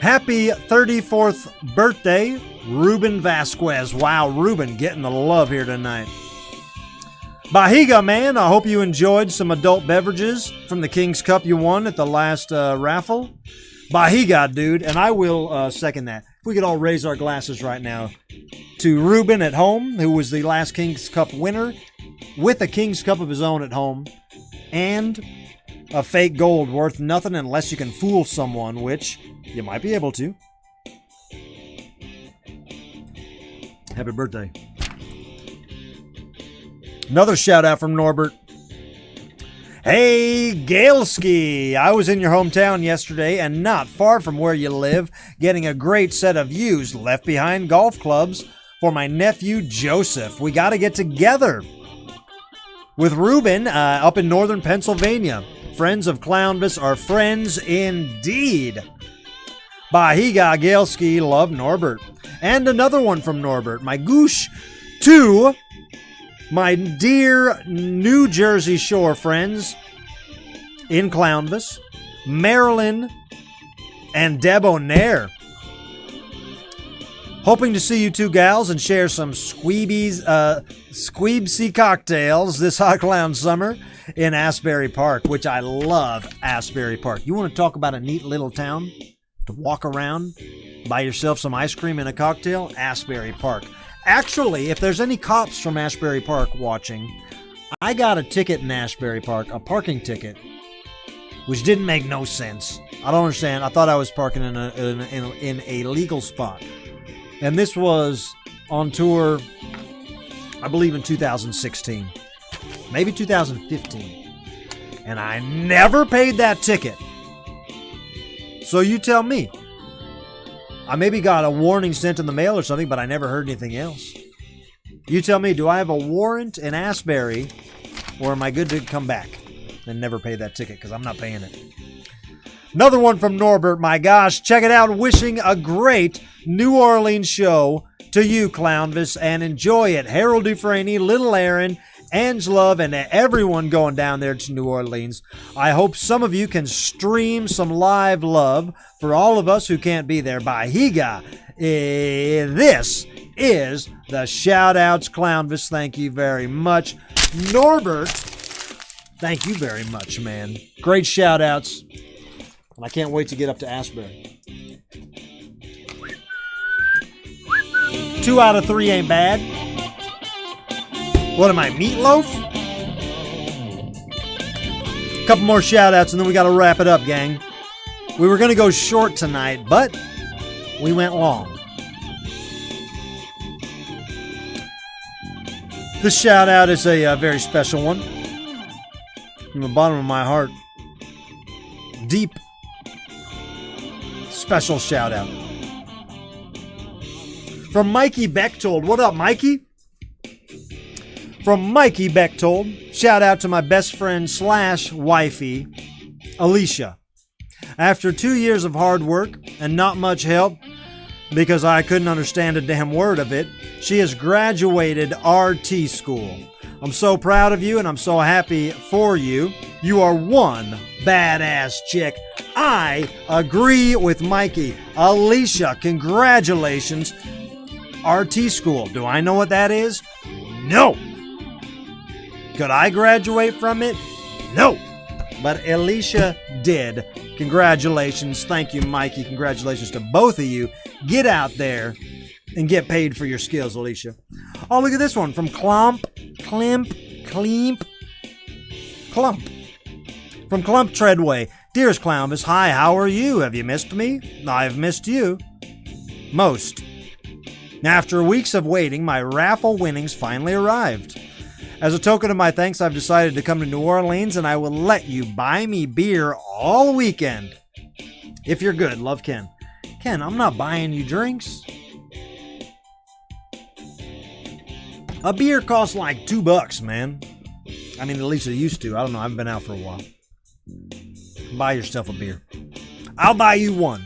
Happy 34th birthday, Ruben Vasquez. Wow, Ruben getting the love here tonight. Bahiga, man, I hope you enjoyed some adult beverages from the King's Cup you won at the last raffle. Bahiga, dude, and I will second that. If we could all raise our glasses right now to Ruben at home, who was the last King's Cup winner, with a King's Cup of his own at home, and a fake gold worth nothing unless you can fool someone, which you might be able to. Happy birthday. Another shout out from Norbert. Hey, Galeski, I was in your hometown yesterday and not far from where you live, getting a great set of used Left Behind golf clubs for my nephew Joseph. We got to get together with Ruben up in northern Pennsylvania. Friends of Clownvis are friends indeed. Bahiga Galeski, love Norbert. And another one from Norbert. My goosh to my dear New Jersey Shore friends in Clownvis, Marilyn and Debonair. Hoping to see you two gals and share some squeebsy cocktails this hot clown summer in Asbury Park, which I love Asbury Park. You want to talk about a neat little town to walk around, buy yourself some ice cream and a cocktail? Asbury Park. Actually, if there's any cops from Asbury Park watching, I got a ticket in Asbury Park, a parking ticket, which didn't make no sense. I don't understand. I thought I was parking in a legal spot. And this was on tour, I believe in 2016, maybe 2015. And I never paid that ticket. So you tell me. I maybe got a warning sent in the mail or something, but I never heard anything else. You tell me, do I have a warrant in Asbury, or am I good to come back and never pay that ticket? Because I'm not paying it. Another one from Norbert. My gosh, check it out. Wishing a great New Orleans show to you, Clownvis, and enjoy it. Harold Dufresne, Little Aaron, Ange Love, and everyone going down there to New Orleans. I hope some of you can stream some live love for all of us who can't be there. Bahiga. This is the Shoutouts Clownvis. Thank you very much. Norbert, thank you very much, man. Great shoutouts. And I can't wait to get up to Asbury. 2 out of 3 ain't bad. What am I, Meatloaf? A couple more shout-outs and then we got to wrap it up, gang. We were going to go short tonight, but we went long. This shout-out is a very special one. From the bottom of my heart. Deep, special shout-out. From Mikey Bechtold. What up, Mikey? From Mikey Bechtold, shout out to my best friend / wifey, Alicia. After 2 years of hard work and not much help, because I couldn't understand a damn word of it, she has graduated RT school. I'm so proud of you and I'm so happy for you. You are one badass chick. I agree with Mikey. Alicia, congratulations. RT school. Do I know what that is? No. Could I graduate from it? No. But Alicia did. Congratulations. Thank you, Mikey. Congratulations to both of you. Get out there and get paid for your skills, Alicia. Oh, look at this one from Clump. From Clump Treadway. Dearest Clownvis, hi, how are you? Have you missed me? I've missed you. Most. After weeks of waiting, my raffle winnings finally arrived. As a token of my thanks, I've decided to come to New Orleans and I will let you buy me beer all weekend. If you're good, love, Ken. Ken, I'm not buying you drinks. A beer costs like $2, man. I mean, at least it used to. I don't know. I haven't been out for a while. Buy yourself a beer. I'll buy you one.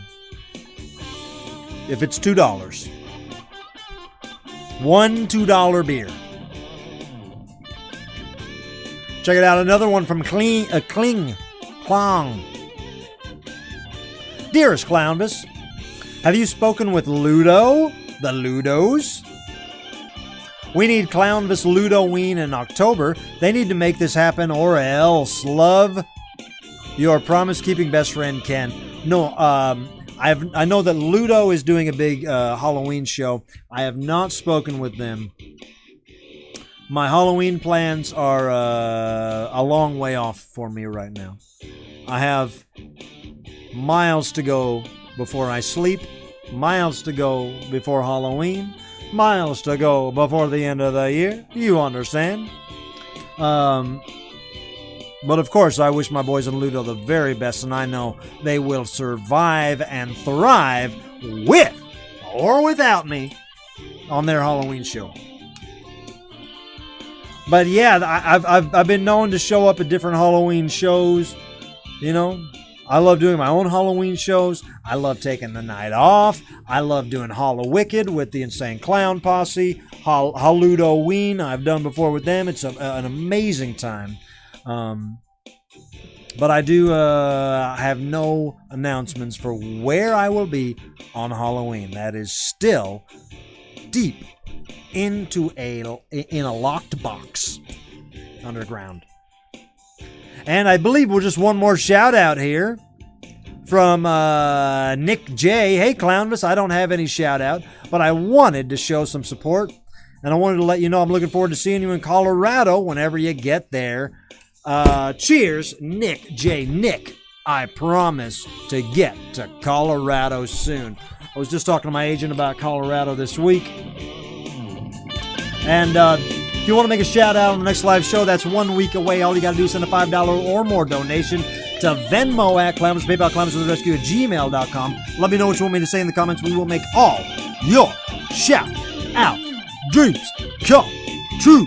If it's $2. One $2 beer. Check it out. Another one from Clong. Dearest Clownvis, have you spoken with Ludo? The Ludos? We need Clownvis Ludoween in October. They need to make this happen or else. Love, your promise-keeping best friend, Ken. No, I know that Ludo is doing a big Halloween show. I have not spoken with them. My Halloween plans are a long way off for me right now. I have miles to go before I sleep, miles to go before Halloween, miles to go before the end of the year. You understand? But of course, I wish my boys in Ludo the very best, and I know they will survive and thrive with or without me on their Halloween show. But yeah, I've been known to show up at different Halloween shows. You know, I love doing my own Halloween shows. I love taking the night off. I love doing Hallowicked with the Insane Clown Posse. Halludoween I've done before with them. It's an amazing time. But I do have no announcements for where I will be on Halloween. That is still deep in a locked box underground. And I believe we'll just one more shout out here from Nick J. Hey Clownvis, I don't have any shout out, but I wanted to show some support, and I wanted to let you know I'm looking forward to seeing you in Colorado whenever you get there. Cheers, Nick J. Nick, I promise to get to Colorado soon. I was just talking to my agent about Colorado this week. And if you want to make a shout out on the next live show, that's 1 week away. All you got to do is send a $5 or more donation to Venmo at Clownvis, PayPal, ClownvisWithTheRescue at gmail.com. Let me know what you want me to say in the comments. We will make all your shout out dreams come true.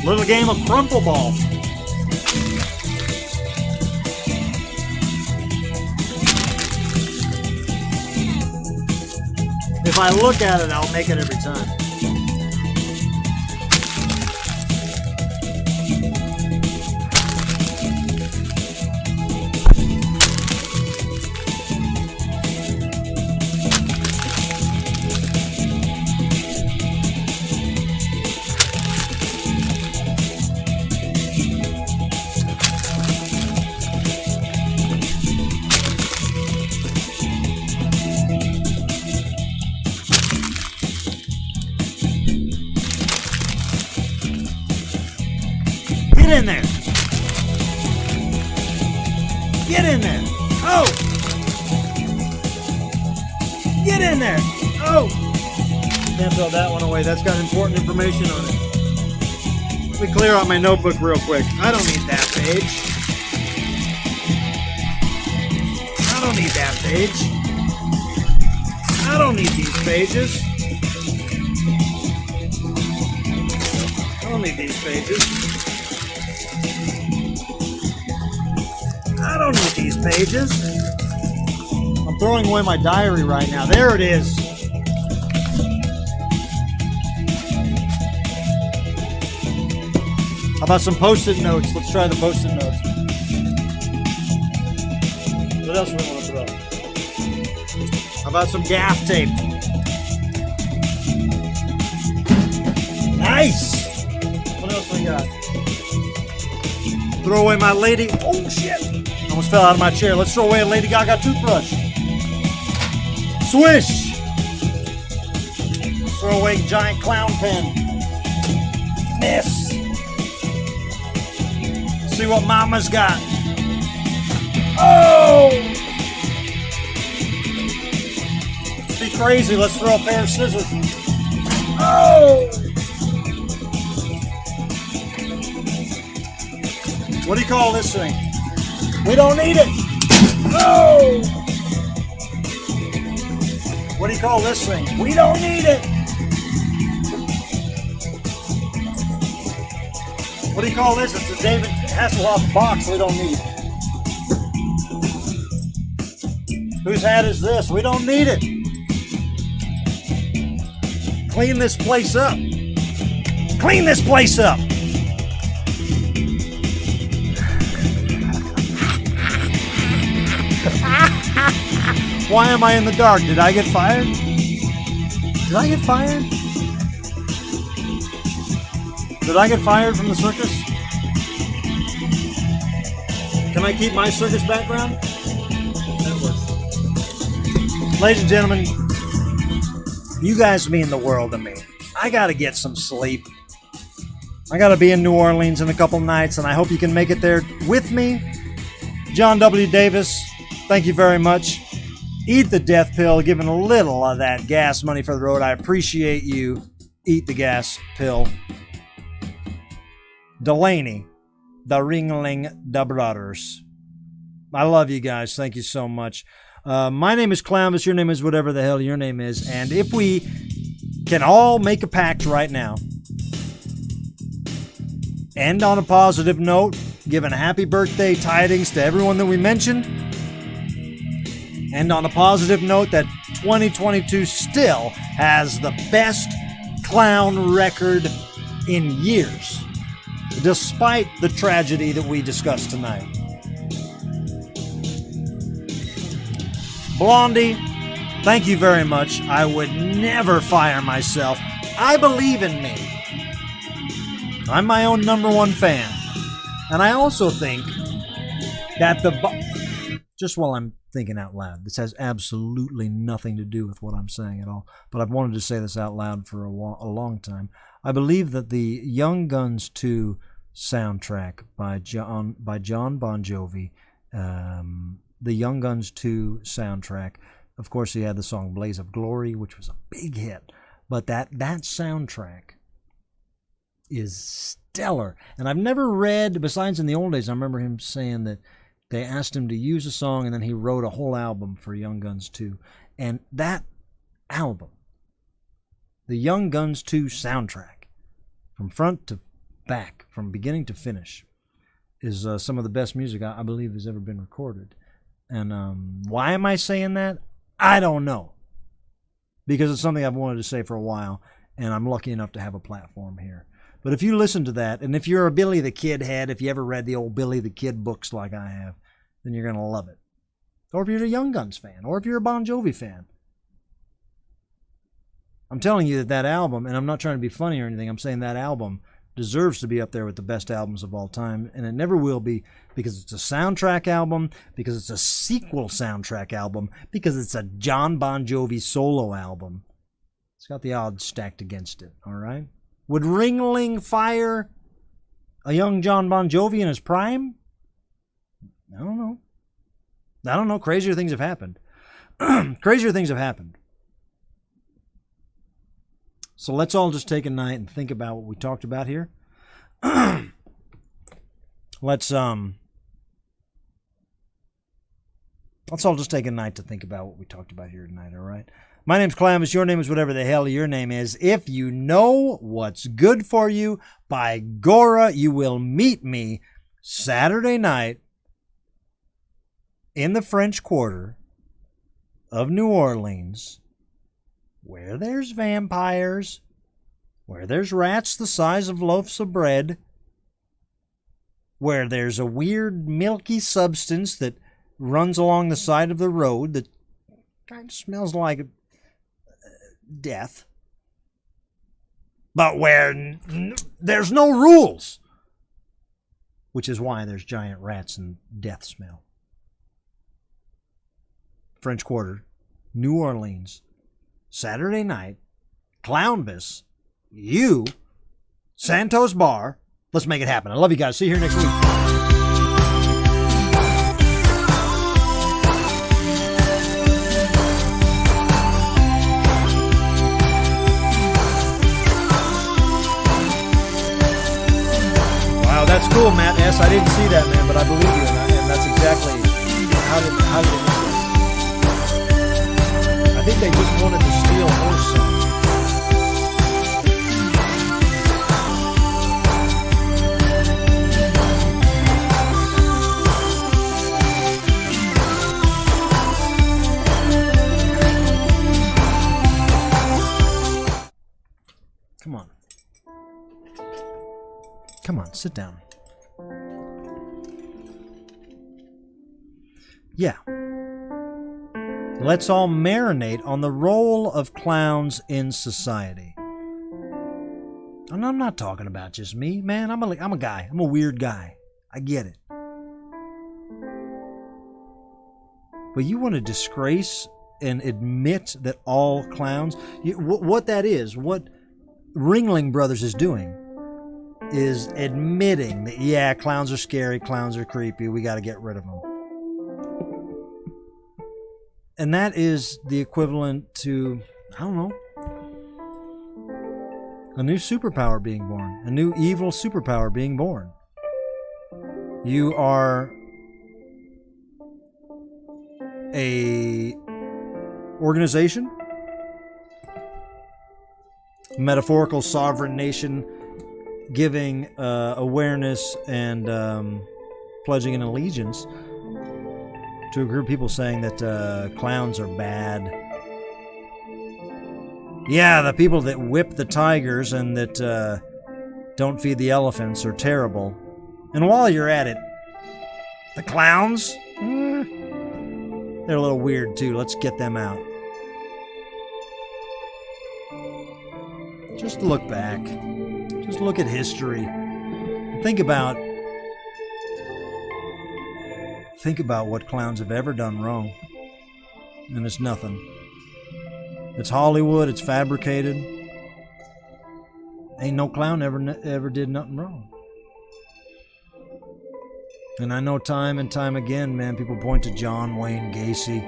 Little game of Crumple Ball. If I look at it, I'll make it every time. Get in there! Get in there! Oh! Get in there! Oh! Can't throw that one away. That's got important information on it. Let me clear out my notebook real quick. I don't need that page. I don't need that page. I don't need these pages. I don't need these pages. I don't need these pages. I'm throwing away my diary right now. There it is. How about some post-it notes? Let's try the post-it notes. What else do we want to throw? How about some gaff tape? Nice! What else we got? Throw away my lady... Oh, shit! Almost fell out of my chair. Let's throw away a Lady Gaga toothbrush. Swish! Throw away giant clown pen. Miss! See what Mama's got. Oh! Be crazy. Let's throw a pair of scissors. Oh! What do you call this thing? We don't need it. Oh! What do you call this thing? We don't need it. What do you call this? It's a David Hasselhoff box we don't need. Whose hat is this? We don't need it. Clean this place up. Clean this place up. Why am I in the dark? Did I get fired? Did I get fired? Did I get fired from the circus? Can I keep my circus background? That works. Ladies and gentlemen, you guys mean the world to me. I gotta get some sleep. I gotta be in New Orleans in a couple nights, and I hope you can make it there with me. John W. Davis, thank you very much. Eat the death pill, giving a little of that gas money for the road. I appreciate you. Eat the gas pill. Delaney, the Ringling Brothers. I love you guys. Thank you so much. My name is Clownvis. Your name is whatever the hell your name is. And if we can all make a pact right now, end on a positive note, giving happy birthday tidings to everyone that we mentioned, and on a positive note that 2022 still has the best clown record in years, despite the tragedy that we discussed tonight. Blondie, thank you very much. I would never fire myself. I believe in me. I'm my own #1 fan. And I also think that just while I'm thinking out loud, this has absolutely nothing to do with what I'm saying at all, but I've wanted to say this out loud for a long time. I believe that the Young Guns 2 soundtrack by John Bon Jovi, the Young Guns 2 soundtrack, of course he had the song Blaze of Glory, which was a big hit, but that soundtrack is stellar. And I've never read, besides in the old days, I remember him saying that they asked him to use a song and then he wrote a whole album for Young Guns 2. And that album, the Young Guns 2 soundtrack, from front to back, from beginning to finish, is some of the best music I believe has ever been recorded. And why am I saying that? I don't know. Because it's something I've wanted to say for a while, and I'm lucky enough to have a platform here. But if you listen to that, and if you're a Billy the Kid head, if you ever read the old Billy the Kid books like I have, then you're going to love it. Or if you're a Young Guns fan, or if you're a Bon Jovi fan. I'm telling you that album, and I'm not trying to be funny or anything, I'm saying that album deserves to be up there with the best albums of all time, and it never will be, because it's a soundtrack album, because it's a sequel soundtrack album, because it's a John Bon Jovi solo album. It's got the odds stacked against it, all right? Would Ringling fire a young John Bon Jovi in his prime? I don't know. Crazier things have happened. Crazier things have happened. So let's all just take a night and think about what we talked about here. Let's all just take a night to think about what we talked about here tonight, all right? My name's Clownvis. Your name is whatever the hell your name is. If you know what's good for you, by Gora, you will meet me Saturday night in the French Quarter of New Orleans, where there's vampires, where there's rats the size of loaves of bread, where there's a weird milky substance that runs along the side of the road that kind of smells like death, but where there's no rules, which is why there's giant rats and death smell. French Quarter, New Orleans, Saturday night, Clownvis, you, Santos Bar. Let's make it happen. I love you guys. See you here next week. Wow, that's cool, Matt S. I didn't see that, man, but I believe you, and that's exactly how did it happen? I think they just wanted to steal horse songs. Come on. Come on, sit down. Yeah. Let's all marinate on the role of clowns in society. And I'm not talking about just me, man. I'm a guy. I'm a weird guy. I get it. But you want to disgrace and admit that all clowns... what that is, what Ringling Brothers is doing, is admitting that, yeah, clowns are scary, clowns are creepy, we got to get rid of them. And that is the equivalent to, I don't know, a new superpower being born, a new evil superpower being born. You are a organization, metaphorical sovereign nation, giving awareness and pledging an allegiance to a group of people saying that clowns are bad. Yeah, the people that whip the tigers and that don't feed the elephants are terrible. And while you're at it, the clowns, they're a little weird too. Let's get them out. Just look back. Just look at history. Think about what clowns have ever done wrong. And it's nothing. It's Hollywood, it's fabricated. Ain't no clown ever did nothing wrong. And I know time and time again, man, people point to John Wayne Gacy.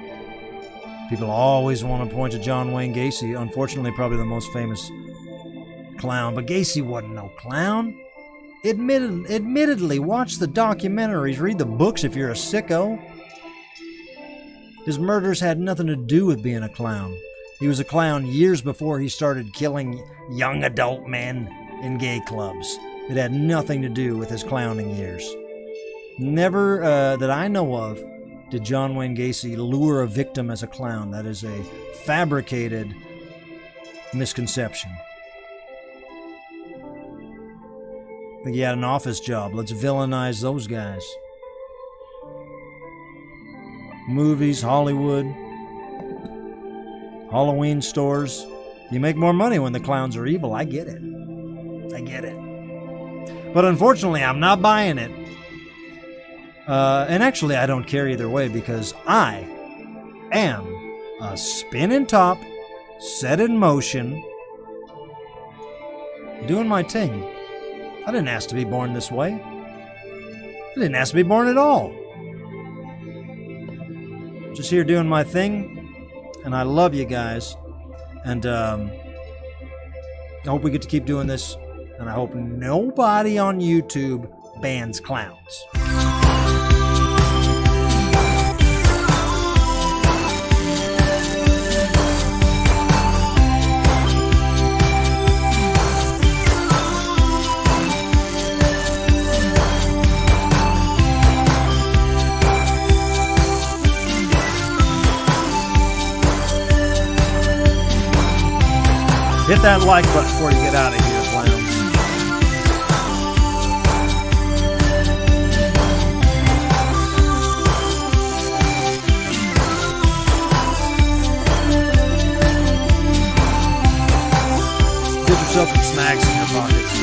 People always want to point to John Wayne Gacy. Unfortunately, probably the most famous clown. But Gacy wasn't no clown. Admittedly, watch the documentaries, read the books if you're a sicko. His murders had nothing to do with being a clown. He was a clown years before he started killing young adult men in gay clubs. It had nothing to do with his clowning years. Never, that I know of, did John Wayne Gacy lure a victim as a clown. That is a fabricated misconception. I think he had an office job. Let's villainize those guys. Movies, Hollywood, Halloween stores. You make more money when the clowns are evil. I get it. I get it. But unfortunately, I'm not buying it. And actually, I don't care either way because I am a spinning top, set in motion, doing my thing. I didn't ask to be born this way. I didn't ask to be born at all. Just here doing my thing, and I love you guys. And I hope we get to keep doing this, and I hope nobody on YouTube bans clowns. Hit that like button before you get out of here, clowns. Get yourself some snacks in your pockets.